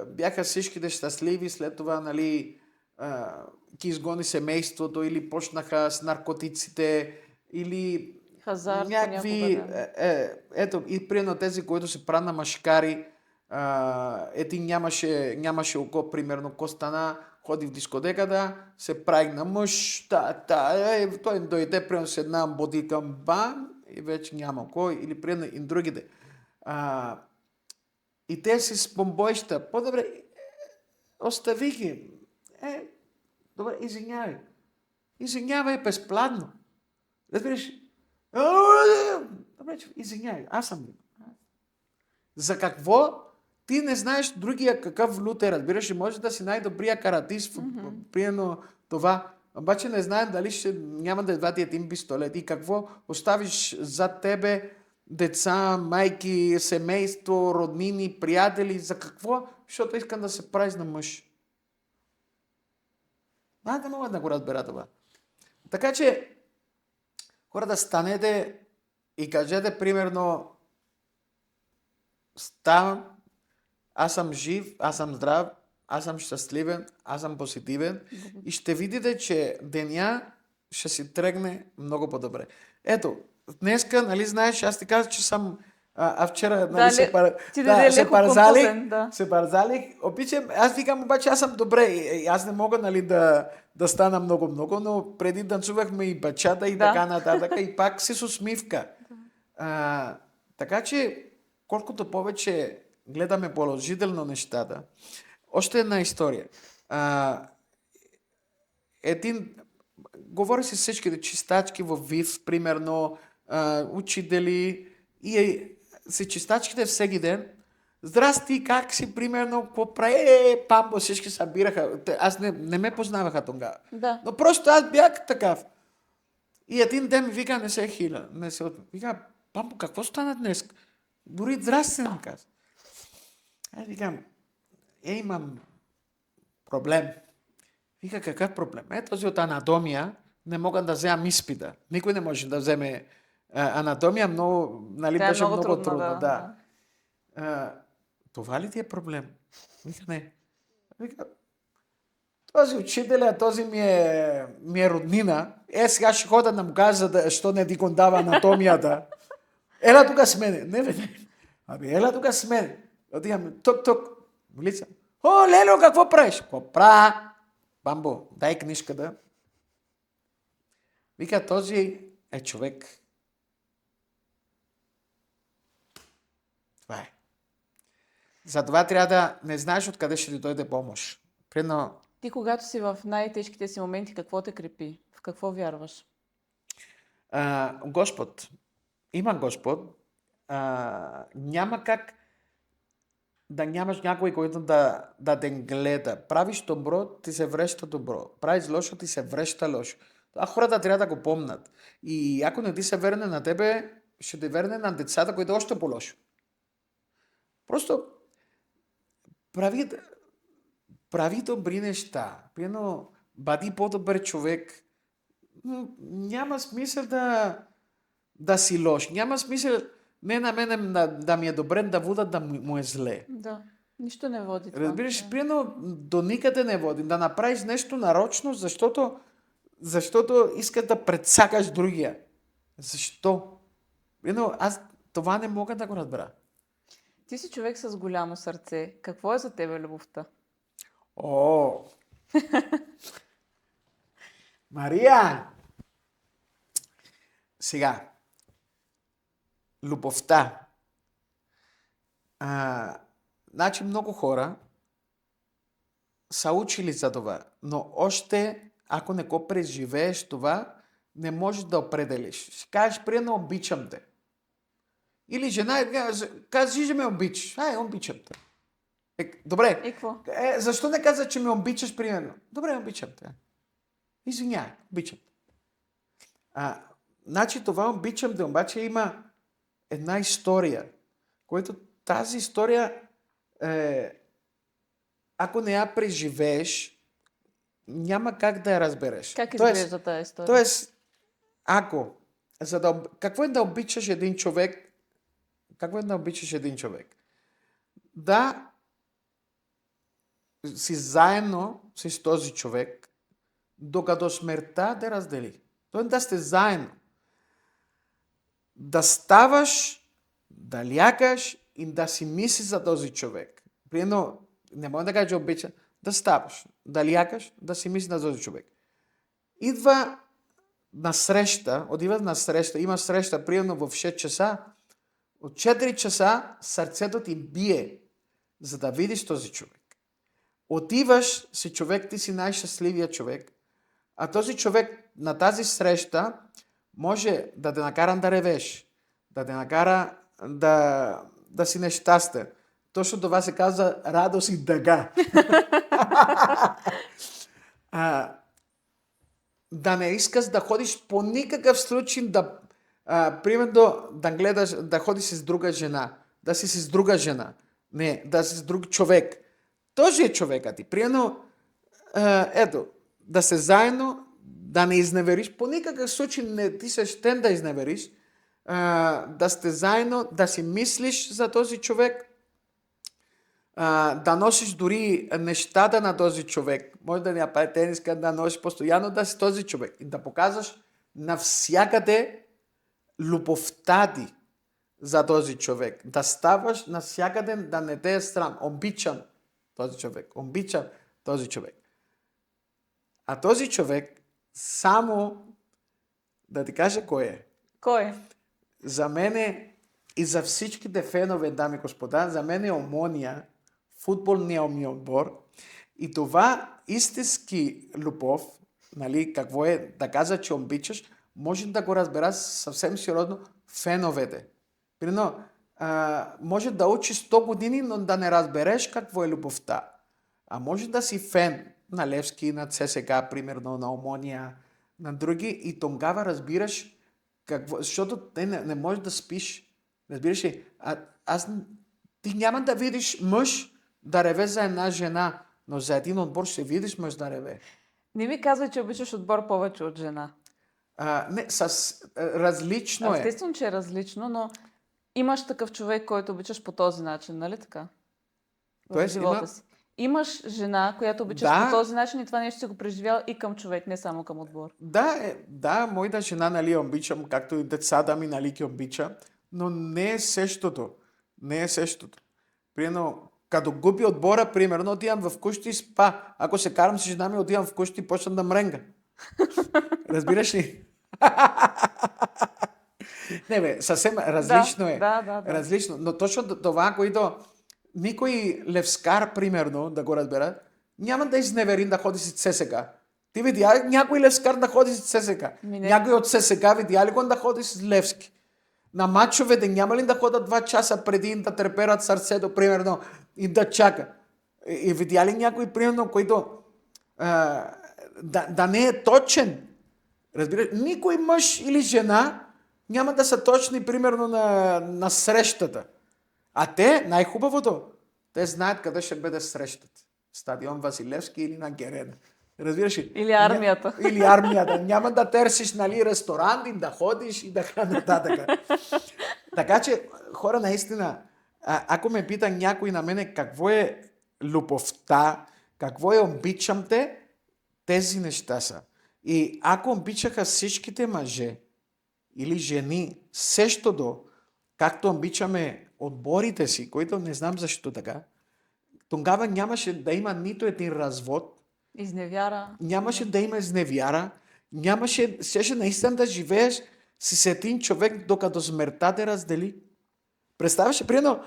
бяха всичките щастливи, след това, нали, ги изгони семейството, или почнаха с наркотиците, или Хазарт някакви... понякога, да. Ето, и примерно тези, които се правят на машкари, ети нямаше око, примерно, ко стана, ходи в дискотеката, се прави на мъж, той дойде примерно с една бодика, бам, и вече няма око, или примерно и другите. И те си с бомбойща, по-добре, остави ги. Добре, извинявай безплатно. Разбираш? Добре, извинявай, аз съм. За какво? Ти не знаеш другия какъв лут е, разбираш, може да си най-добрия каратист, примерно това, обаче не знаем дали няма да извади един пистолет и какво оставиш зад тебе деца, майки, семейство, роднини, приятели, за какво? Защото искам да се правиш на мъж. Не мога да го разбера това. Така че, хората, станете и кажете примерно, ставам, аз съм жив, аз съм здрав, аз съм щастливен, аз съм позитивен и ще видите, че деня ще си тръгне много по-добре. Ето, днеска, нали знаеш, аз ти казах, че съм вчера, нали, се парзалих. Обичам, аз викам, обаче аз съм добре. Аз не мога, нали, да стана много, но преди танцувахме и бачата и така нататък, и пак с усмивка. Така че, колкото повече гледаме положително нещата, още една история. Говори си всичките чистачки в ВИФ, примерно, учители и си чистачките всеки ден. Здрасти, как си, примерно, какво прави? Памбо, всички събираха. Аз не ме познаваха тогава. Да. Но просто аз бях такъв. И един ден ми вика, не се хиля. Вика, Памбо, какво стана днес? Дори здрасти не каза. Аз викам, имам проблем. Вика, какъв проблем? Този от анатомия не мога да вземам изпита. Никой не може да вземе анатомия, много, нали, беше много трудно. Да. Това ли ти е проблем? Вика, не. Вика, този учителя, този ми е роднина. Сега ще хода да му кажа, що не ти дава анатомията. Ела тук с мене. Не. Ела тук с мене. Отиваме, тук, влизам. О, Лело, какво правиш? Какво правя? Бамбо, дай книжката. Вика, този е човек. Това е. Затова трябва да не знаеш откъде ще ти дойде помощ. Примерно... Ти, когато си в най-тежките си моменти, какво те крепи? В какво вярваш? Господ. Има Господ. Няма как да нямаш някой, който да те гледа. Правиш добро, ти се връща добро. Правиш лошо, ти се връща лошо. А хората трябва да го помнят. И ако не ти се върне на тебе, ще те върне на децата, които е още по-лошо. Просто прави добри неща. Примерно, бъди по-добър човек. Няма смисъл да си лош. Няма смисъл не на мен да ми е добре, да вода да му е зле. Да, нищо не води това. Разбираш, примерно до никъде не води. Да направиш нещо нарочно, защото искаш да предсакаш другия. Защо? Примерно, аз това не мога да го разбера. Ти си човек с голямо сърце. Какво е за тебе любовта? О! Мария! Сега, любовта. Значи много хора са учили за това, но още ако не го преживееш това, не можеш да определиш. Ще кажеш, приедно обичам те. Или жена кажи, че ме обичаш. Обичам те. Добре. И какво? Защо не каза, че ме обичаш, примерно? Добре, обичам те. Извинявай, обичам те. Значи това обичам те, обаче има една история, която тази история, ако не я преживееш, няма как да я разбереш. Как изглежда тази история? Тоест, какво е да обичаш един човек? Какво е да обичаш един човек? Да си заедно с този човек, докато смъртта да раздели. То е да сте заедно. Да ставаш, да лягаш и да си мислиш за този човек. Примерно, не може да кажа, че обича, да ставаш, да лягаш, да си мислиш за този човек. Идва на среща, има среща, примерно в 6 часа, от 4 часа сърцето ти бие, за да видиш този човек. Отиваш си човек, ти си най-щастливия човек, а този човек на тази среща може да те накара да ревеш, да те накара да си нещастен. Точно това се казва радост и дъга. Да не искаш да ходиш по никакъв случай примерно да гледаш, да ходиш с друга жена, да си с друга жена, не, да си с друг човек. Този е човекът ти. Примерно, да се заедно, да не изневериш, по никакъв случай не ти се щен да изневериш, да сте заедно, да си мислиш за този човек, да носиш дори нещата на този човек. Може да не прави тениска, да носиш постоянно да си този човек и да показваш навсякъде любовта ти за този човек. Да ставаш навсякъде, да не те е срам. Обичам този човек. Обичам този човек. А този човек само да ти кажа кой е. Кой е? За мен и за всичките фенове, дами и господа, за мен е Омония, футболния ми отбор. И това истински любов, нали, какво е да каза, че обичаш, може да го разбера съвсем сериозно феновете. Примерно, може да учиш 100 години, но да не разбереш какво е любовта. А може да си фен на Левски, на ЦСКА, примерно, на Омония, на други, и тогава разбираш какво, защото те не можеш да спиш. Разбираш ли? Ти няма да видиш мъж да реве за една жена, но за един отбор ще видиш мъж да реве. Не ми казвай, че обичаш отбор повече от жена. Не, различно е. Естествено, че е различно, но имаш такъв човек, който обичаш по този начин, нали така? В живота си. Имаш жена, която обичаш по този начин и това нещо си го преживял и към човек, не само към отбор. Да, моята жена, нали, обичам, както и децата ми, нали, ги обичам, но не е същото. Не е същото. Примерно, като губи отбора, примерно, отивам вкъщи и спа. Ако се карам с жена ми, отивам вкъщи и почвам да мренга. Разбираш ли? Не бе, съвсем различно е. Да. Различно. Но точно това, което никой левскар, примерно, да го разбера, няма да изневери да ходи с ЦСКА. Ти видя ли някой левскар да ходи с ЦСКА? Някой от ЦСКА видя ли го да ходи с Левски? На мачовете няма ли да ходят 2 часа преди да треперат сърцето, примерно, и да чака? И видя ли някой, примерно, който да не е точен? Разбираш, никой мъж или жена няма да са точни, примерно, на срещата. А те, най-хубавото, те знаят къде ще бъде срещата. Стадион Василевски или на Герена. Разбираш ли? Или армията. Или армията. Няма да търсиш, нали, ресторант и да ходиш и така нататък. Така че, хора, наистина, ако ме пита някой на мене какво е любовта, какво е обичам те, тези неща са. И ако обичаха всичките мъже или жени същото, както обичаме отборите си, които не знам защо така, тогава нямаше да има нито един развод, Изневяра. нямаше да има изневяра, щеше наистина да живееш с един човек, докато смъртта те раздели. Представяш, примерно,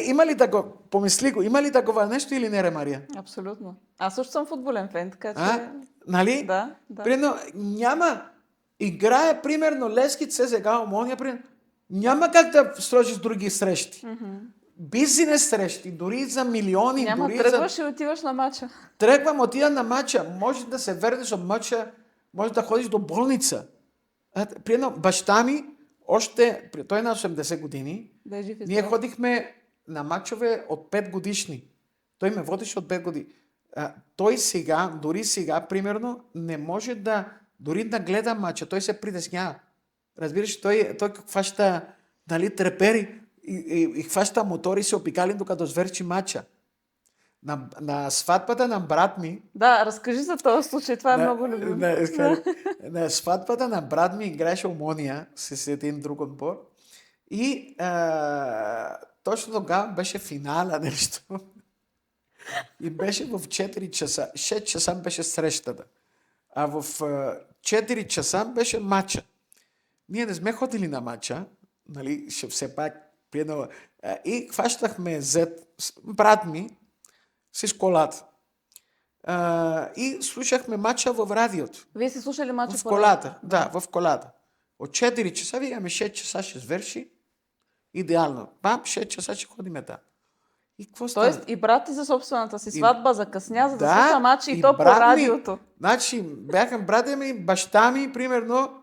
има ли да го, помисли го, има ли такова нещо или не, Мария? Абсолютно. Аз също съм футболен фен, така че... Нали? Да. Примерно, играе, примерно, Левски ЦСКА Омония, примерно, няма как да сложиш други срещи. Бизнес срещи, дори за милиони. Няма, тръгваш и отиваш на матча. Тръгвам, отида на матча. Може да се върнеш от матча, може да ходиш до болница. Примерно, баща ми, той е на 80 години, Да е жив и ние здрав. ходихме на матчове от 5 годишни. Той ме водеше от 5 години. Той сега, дори сега, примерно, не може дори да гледа матча. Той се притеснява. Разбираш, той хваща, нали, трепери и хваща мотори и се опикали, докато свърши матча. На сватбата на брат ми... Да, разкажи за този случай, това е много любимо. На сватбата на брат ми играеше Омония с един друг отбор и точно тогава беше финала нещо. И беше в 4 часа. 6 часа беше срещата. А в 4 часа беше матча. Ние не сме ходили на матча, нали, ще все пак и хващахме брат ми с колата. И слушахме матча в радиото. Вие сте слушали матча В колата. Да, в колата. От 4 часа, викаме 6 часа ще свърши. Идеално. 6 часа ще ходим там. И какво става? Тоест и брат ти за собствената си сватба закъсня, за да Да, слуша матч и и то по брат ми. радиото. Значи, бяха братя ми, баща ми, примерно,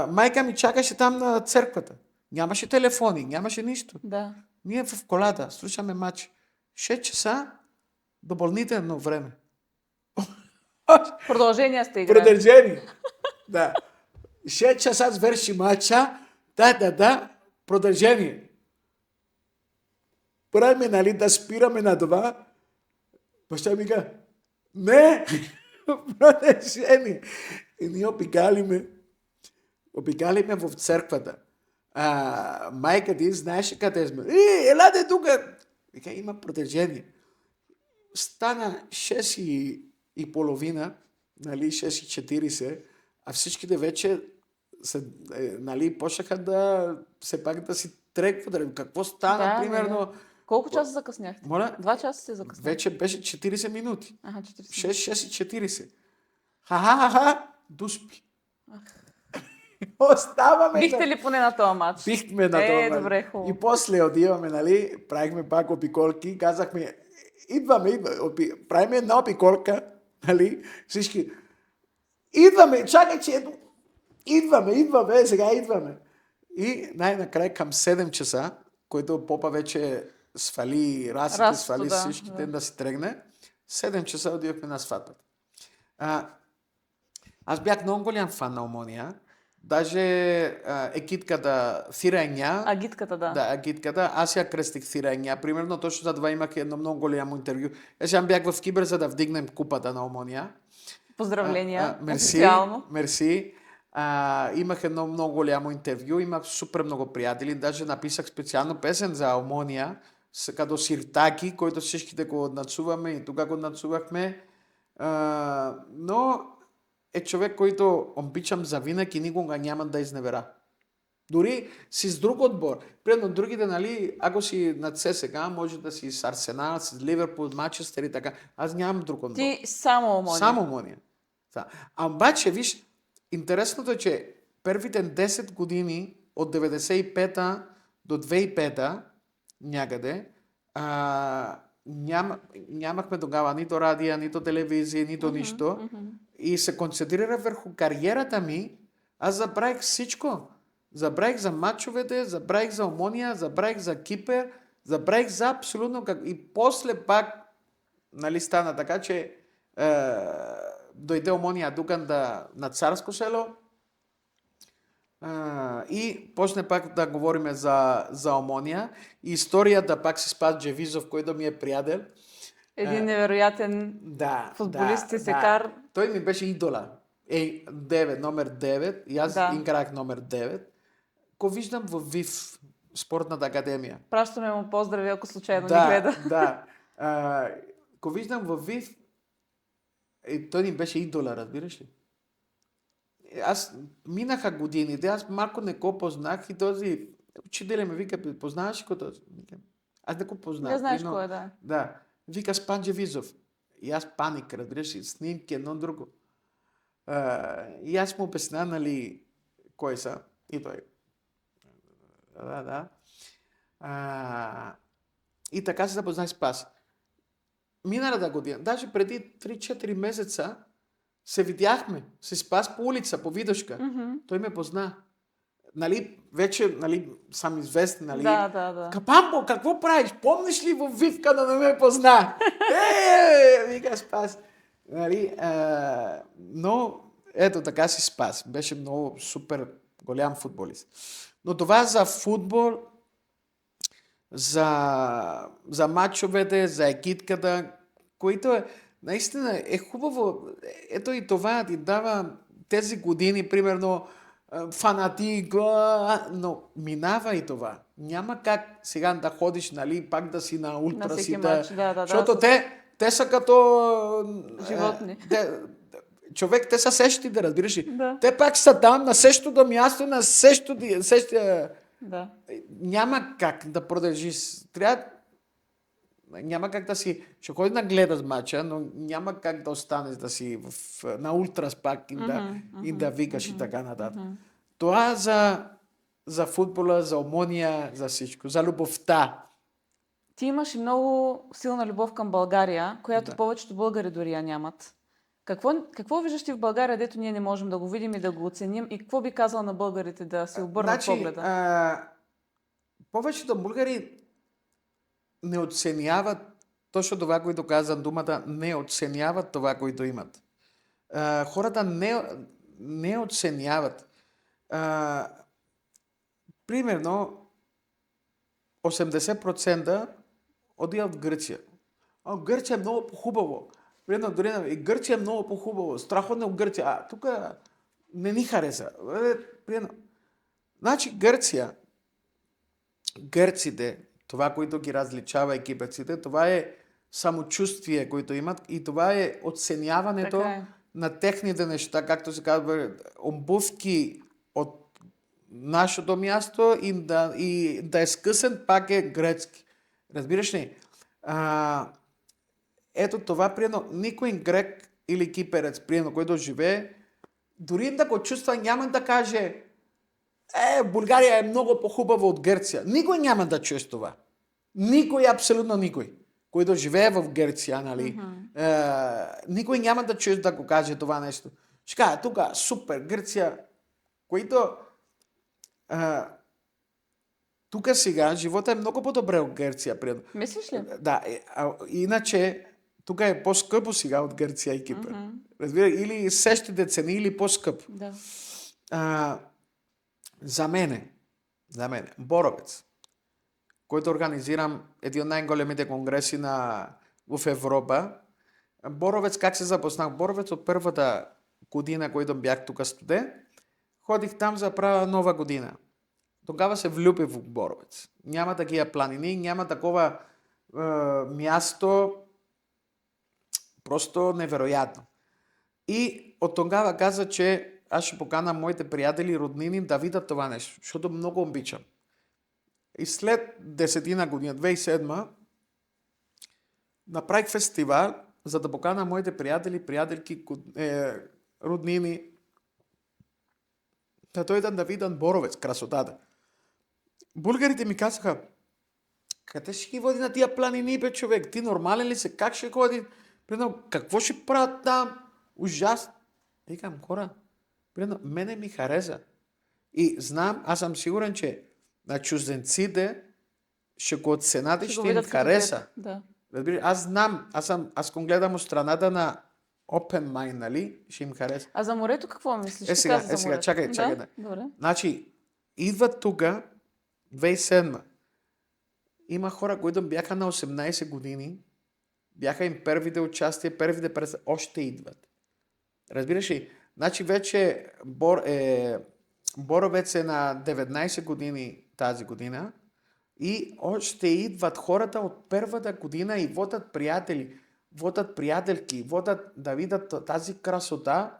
майка ми чакаше там на църквата. Нямаше телефони, нямаше нищо. Да. Ние в колата слушаме матч. 6 часа допълнително време. Продължения сте играли. Продължение. Да. 6 часа свърши матча. Да. Продължение. Правим, нали, да спираме на това. Баща ми каза, не, продължение. И ние обикалиме в църквата. Майка ти знаеше къде сме. Елате тук. Вика, има продължение. Стана 6 и половина, нали, 6:40, а всичките вече нали, почнаха да се пак да си тръгват. Какво стана, примерно? Колко часа закъсняхте? Моля? 2 часа сте закъсняхте. Вече беше 40 минути. 40. 6:40. Ха-ха-ха, дуспи. Оставаме. Бихте ли поне на този матч? Бихме на този матч. Добре, хубаво. И после отиваме, нали, правихме пак обиколки, казахме, идваме, правиме една обиколка, нали, всички, идваме, чакай, че идваме, сега идваме. И най-накрая към 7 часа, който попа вече свали расите, свали всичките да си тръгне, 7 часа отивахме на сватбата. Аз бях много голям фан на Омония. Даже екитката Thirainha. Агитката, да. Да, агитката. Аз я кръстих Thirainha. Примерно, точно за това имах едно много голямо интервю. Сега бях в Кибър, за да вдигнем купата на Омония. Поздравления. Мерси. Имах едно много голямо интервю. Имах супер много приятели. Даже написах специално песен за Омония, като Сиртаки, който всичките го нацуваме и тук го нацувахме. Но е човек, който обичам за винаги и никога няма да изневера. Дори си с друг отбор. Примерно другите, нали, ако си на ЦСКА, може да си с Арсенал, с Ливерпул, Манчестър и така. Аз нямам друг отбор. Ти само Омония. Само Омония. Да. А обаче, виж, интересното е, че първите 10 години от 95-та до 2005-та някъде нямахме тогава нито радио, нито телевизия, нито нищо. И се концентрира върху кариерата ми. Аз забравих всичко. Забравих за матчовете, забравих за Омония, забравих за Кипър, забравих за абсолютно как. И после пак, нали, стана така, че дойде Омония Дукан на Царско село и почне пак да говорим за Омония. И историята пак с Спас Джевизов, който ми е приятел. Един невероятен футболист и секар. Той ми беше идола. Номер 9. И аз играх номер 9. Го виждам в ВИФ, спортната академия. Пращаме му поздрави, ако случайно ни Да, гледа. да. Го виждам в ВИФ, той ни беше идола, разбираш ли? Аз минаха годините, аз малко не го познах и този учителя ме вика, познаваш ли го този? Викам, аз не го Не познавам. знаеш но- кой е, да. Да. Вика Спанджи Визов. И аз паник, разбираш ли, снимки, едно друго. И аз му обясня, нали, кой са. И той. Да. И така се запознах с Спас. Миналата година, даже преди 3-4 месеца, се видяхме с Спас по улица, по Видошка. Той ме позна. Нали, вече, нали, съм известен, нали. Да. Капамбо, какво правиш? Помниш ли в Вивка да не ме позна? Вика Спас. Нали, но ето така си Спас. Беше много супер голям футболист. Но това за футбол, за матчовете, за екипката, които наистина е хубаво. Ето и това ти дава тези години, примерно, фанатик, но минава и това. Няма как сега да ходиш, нали, пак да си на На ултра всеки си матч, да. Защото те са като... Животни. Човек, те са същите, да разбираш ли. Да. Те пак са там на същото място, на същия... Да. Няма как да продължиш. Трябва... Няма как да си... Ще ходи да гледаш матча, но няма как да останеш да си на ултрас пак и да викаш и така нататък. Това за футбола, за омония, за всичко, за любовта. Ти имаш и много силна любов към България, която Да. повечето българи дори я нямат. Какво виждаш ти в България, дето ние не можем да го видим и да го оценим? И какво би казала на българите да се обърнат погледа? Повечето българи не оценяват точно това, което казвам думата, не оценяват това, което имат. Хората не оценяват. Примерно 80% отиват в Гърция. Гърция е много по-хубаво. Примерно, дори и Гърция е много по-хубаво. Страхотно в Гърция. Тук не ни хареса. Примерно. Значи гърците, това, което ги различава екипеците, това е самочувствие, което имат и това е оценяването Така е. на техните неща, както се казва, обувки от нашето място и да е скъсен, пак е грецки. Разбираш ли? Ето това, приедно, никой грек или киперец, приедно, който живее, дори да го чувства, няма да каже България е много по-хубава от Гърция. Никой няма да чуе това. Никой, абсолютно никой, който живее в Гърция, нали? Никой няма да чуе да го каже това нещо. Ще кажа, тук супер, Гърция, които тук сега живота е много по-добре от Гърция. Мислиш ли? Да, иначе тук е по-скъпо сега от Гърция и Кипър. Разбира, или същите цени, или по-скъпо. Да. За мене, Боровец, който организирам един от най-големите конгреси в Европа. Боровец, как се запознах? Боровец от първата година, който бях тук студент, ходих там за права нова година. Тогава се влюбих в Боровец. Няма такива планини, няма такова място, просто невероятно. И от тогава каза, че аз ще покана моите приятели и роднини да видят това нещо, защото много обичам. И след 10 година, 2007, направих фестивал, за да покана моите приятели, приятелки, роднини, да дойдат да видят Боровец, красотата. Българите ми казаха, къде ще ги води на тия планини, бе, човек? Ти нормален ли си? Как ще ходи? Какво ще правят там? Ужасно. Викам, хора, мене ми хареса. И знам, аз съм сигурен, че на чужденците ще го оценят и ще им хареса. Да. Аз знам, аз го гледам от страната на open mind, нали? Ще им хареса. А за морето какво мислиш? Сега, чакай. Да? Добре. Значи, идват тук, 2007. Има хора, които бяха на 18 години, бяха им първите участия, първите през още идват. Разбираш ли? Значи вече Боровец е на 19 години тази година и още идват хората от първата година и водят приятели, водят приятелки, водят да видят тази красота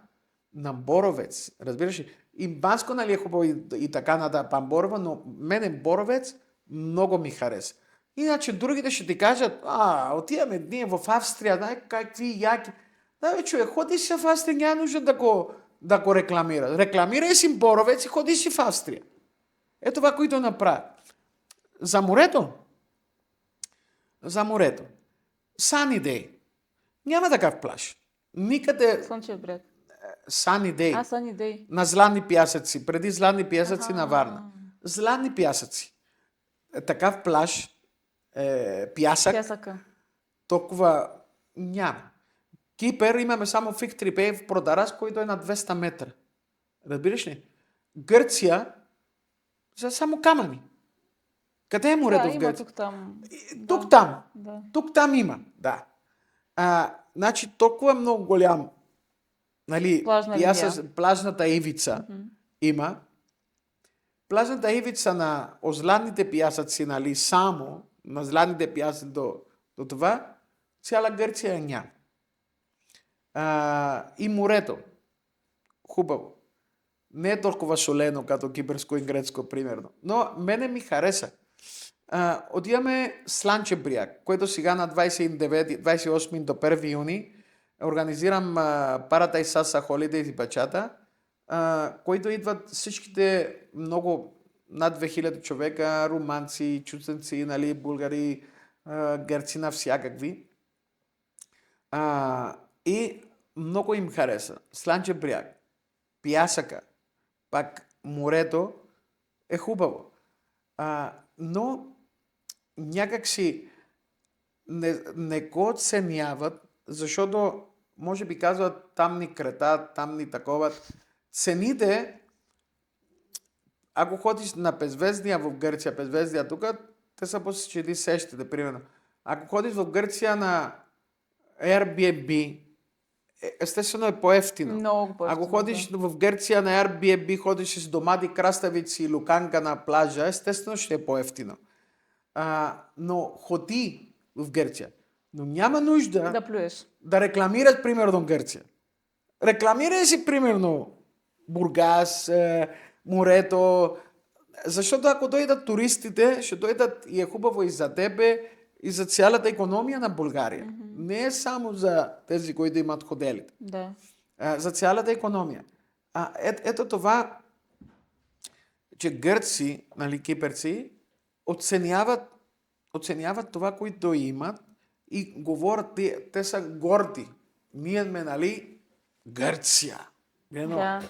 на Боровец. Разбираш ли? И Банско, нали е хубаво и така на Памборово, но мене Боровец много ми хареса. Иначе другите ще ти кажат, отиваме ние в Австрия, какви яки. Да, бе, човек, ходи си в Австрия, няма нужда да го рекламира. Рекламирай си Боровец и ходи си в Австрия. Е това, което направи. За морето. Sunny Day. Няма такъв плаж. Никъде Слънчев бряг. Sunny Day. Sunny Day. На Златни пясъци. Преди Златни пясъци на Варна. Златни пясъци. Такъв плаж, пясък, Пясъка. толкова няма. Кипър имаме само Фиг Трипей в Продарас, който е на 200 метра. Разбираш ли? Гърция са само камъни. Къде е морето в Гърция? Тук-там. Тук-там. Да. Тук-там има, да. Значи толкова много голям, нали, плажната ивица има. Плажната ивица на Златните пясъци, нали, само на Златните пясъци до това, цяла Гърция няма. И морето. Хубаво. Не е толкова солено, като кипърско и грецко, примерно. Но мене ми хареса. Отиваме Слънчев бряг, който сега на 28 до 1 юни организирам Paradise Sasa Holidays и Бачата, които идват всичките много над 2000 човека, руманци, чужденци, нали, българи, гърци на всякакви. И много им хареса. Слънчев бряг, пясъка, пак морето е хубаво. Но някак си не го оценяват, защото може би казват там ни крета, там ни такова. Цените, ако ходиш на Пезвездия в Гърция, Пезвездия тук, те са посещени сещите, примерно. Ако ходиш в Гърция на Airbnb, естествено е по-ефтино. Много по-ефтино. Ако ходиш в Гърция на Airbnb, ходиш с домати, краставици и луканка на плажа, естествено ще е по-ефтино. Но ходи в Гърция. Но няма нужда да плюеш. Да рекламираш примерно Гърция. Рекламирай си примерно Бургас, морето, защото ако дойдат туристите, ще дойдат и е хубаво и за тебе, и за цялата икономия на България. Не е само за тези, които имат хотелите. Да. За цялата икономия. Ето това, че гърци, нали, кипърци, оценяват това, което имат и говорят, те са горди. Ние сме, нали, Гърция. Да.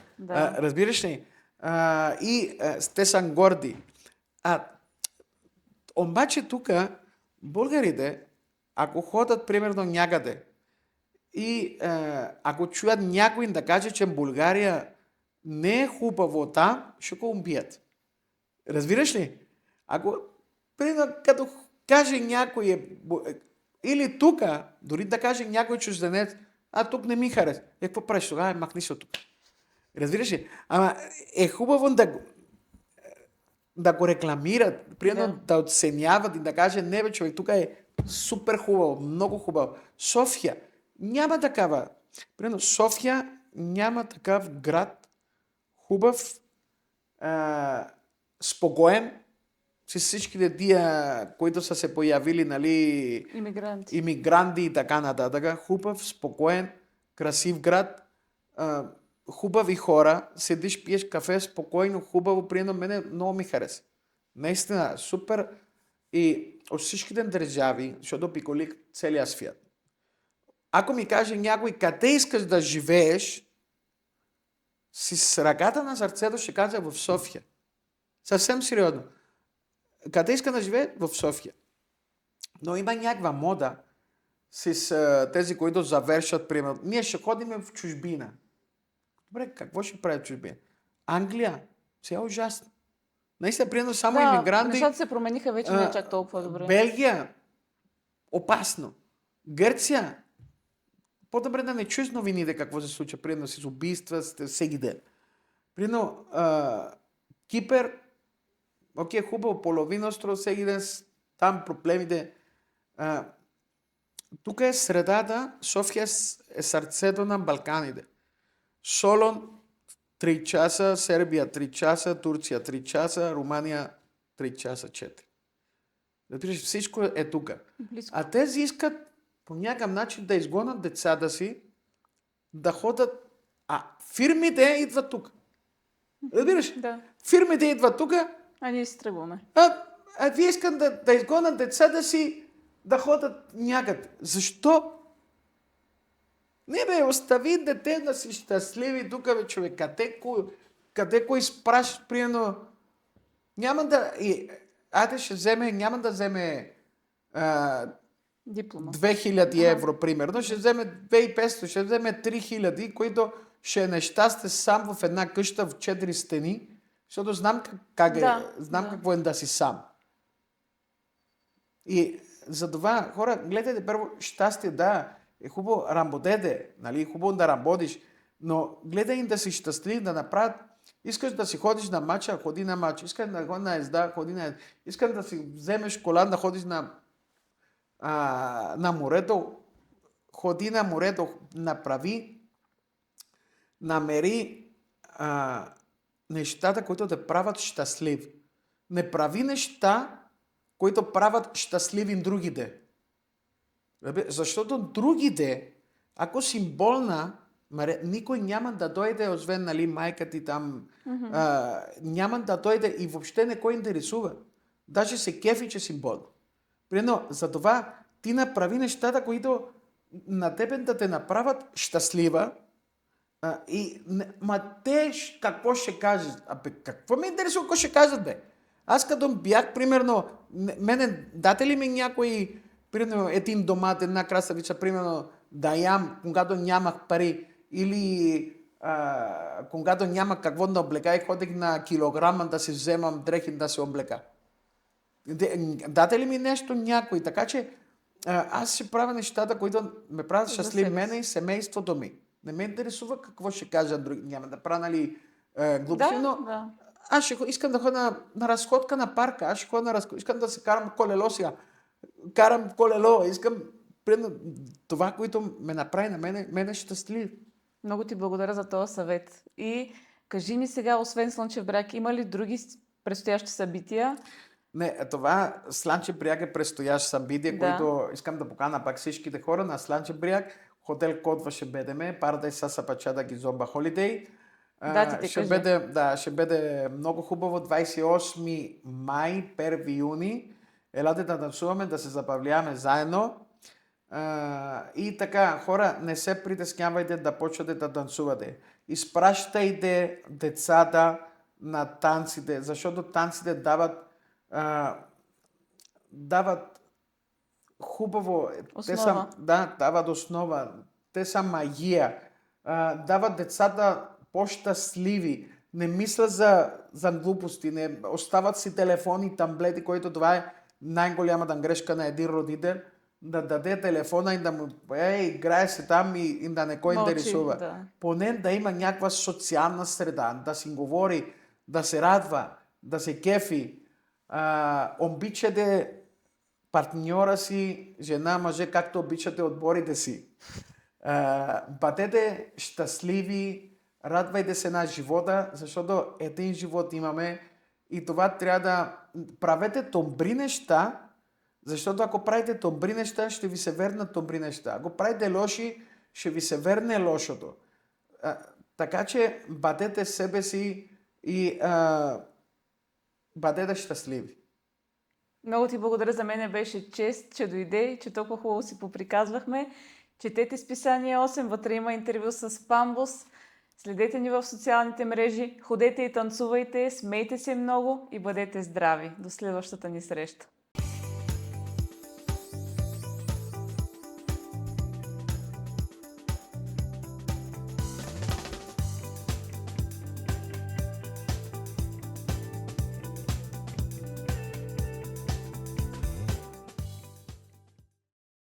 Разбираш ли? И те са горди. Обаче тук българите, ако ходят примерно някъде и ако чуят някой да каже, че България не е хубаво там, ще го убият. Разбираш ли? Ако примерно като каже някой или тук, дори да каже някой чужденец, тук не ми хареса. Какво правиш тогава? Махни се от тук. Разбираш ли? Ама е хубаво да го рекламират, примерно да оценяват и да каже, не бе човек, тук е супер хубаво, много хубаво. София няма такава. Примерно София няма такъв град, хубав, спокоен, с всичките тия, които са се появили, нали, имигранти и така нататък. Хубав, спокоен, красив град, хубави хора, седиш, пиеш кафе, спокойно, хубаво, приемно, мене много ми хареса. Наистина, супер. И от всичките държави, защото обиколих целия свят. Ако ми каже някой, къде искаш да живееш, с ръката на сърцето ще кажа в София. Съвсем сериозно. Къде иска да живее? В София. Но има някаква мода с тези, които завършат, примерно. Ние ще ходим в чужбина. Добре, какво ще прави в чужбина? Англия. Все е ужасно. Наистина, примерно само имигранти. Нещата се промениха вече, не е чак толкова добре. Белгия. Опасно. Гърция. По-добре да не чуеш новините какво се случва, примерно с убийства, всеки ден. Прино, Кипър, окей, хубаво, половин остров, всеки ден там проблемите. Тук е средата, София е сърцето на Балканите. Солон 3 часа, Сърбия 3 часа, Турция 3 часа, Румъния 3 часа 4. Разбираш, всичко е тук. Близко. А тези искат по някакъв начин да изгонят децата си, да ходят. А фирмите идват тук. Разбираш? Да. Фирмите идват тук, А ние си тръгваме. а вие искат да изгонят децата си да ходят някъде. Защо? Не бе, остави дете да си щастливи тук, бе, човек. Къде кой изпраща, примерно, няма да... няма да вземе Диплома. 2000 евро, примерно, ще вземе 2500, ще вземе 3000, които ще е нещастен сам в една къща в 4 стени, защото знам какво е да си сам. И за това, хора, гледайте първо щастие, да, е хубаво работете, нали, хубаво да работиш, но гледай им да си щастлив, да направят. Искаш да си ходиш на матча, ходи на матч. Искаш да ходиш на езда, ходи на езда. Искаш да си вземеш кола, да ходиш на морето, ходи на морето, намери нещата, които те правят щастлив. Не прави неща, които правят щастливи другите. Защото другите, ако си болна, никой няма да дойде, освен, нали, майка ти там, няма да дойде и въобще не кой интересува. Даже се кефи, че си болна. Примерно, затова ти направи нещата, които на тебе да те направят щастлива. Те какво ще кажат? Какво ме интересува какво ще кажат, бе? Аз като бях, примерно, мене, дате ли ми някой, примерно, един домат, една краставица, примерно, да ям, когато нямах пари, или когато нямах какво да облека и ходих на килограма да си вземам дрехи да се облека. Дате ли ми нещо някой? Така че аз ще правя нещата, които ме правят щастлив мене и семейството ми. Не ме интересува какво ще кажат други. Няма да правя, нали, глупости, но аз искам да ходя на разходка на парка. Аз ще ходя на разходка. Искам да се карам колело сега. Карам колело. Искам това, което ме направи на мене щастлив. Много ти благодаря за този съвет. И кажи ми сега, освен Слънчев бряг, има ли други предстоящи събития? Не, това Слънчев бряг е предстоящ събитие, които искам да покана пак всичките хора на Слънчев бряг. Хотел Котва ще бъдеме, Paradise Сасапачада Гизомба Холидей. Ще бъде много хубаво. 28 май, 1 юни. Елате да танцуваме, да се забавляваме заедно. И така, хора, не се притеснявайте да почвате да танцувате. Изпращайте децата на танците, защото танците дават хубаво. Основа. Дават основа. Те са магия. Дават децата по-щастливи. Не мисля за глупости. Не остават си телефони, таблети, които това е най-голямата грешка на един родител. Да даде телефона и да му играе се там и да не кой интересува. Да. Поне да има някаква социална среда, да си говори, да се радва, да се кефи. Обичате партньора си, жена, мъже, както обичате отборите си. Бъдете щастливи, радвайте се на живота, защото един живот имаме и това трябва да правете добри неща, защото ако правите добри неща, ще ви се върнат добри неща. Ако правите лоши, ще ви се върне лошото. Така че бъдете себе си и бъдете щастливи. Много ти благодаря, за мен беше чест, че дойде и че толкова хубаво си поприказвахме. Четете списание 8, вътре има интервю с Памбус. Следете ни в социалните мрежи, ходете и танцувайте, смейте се много и бъдете здрави. До следващата ни среща.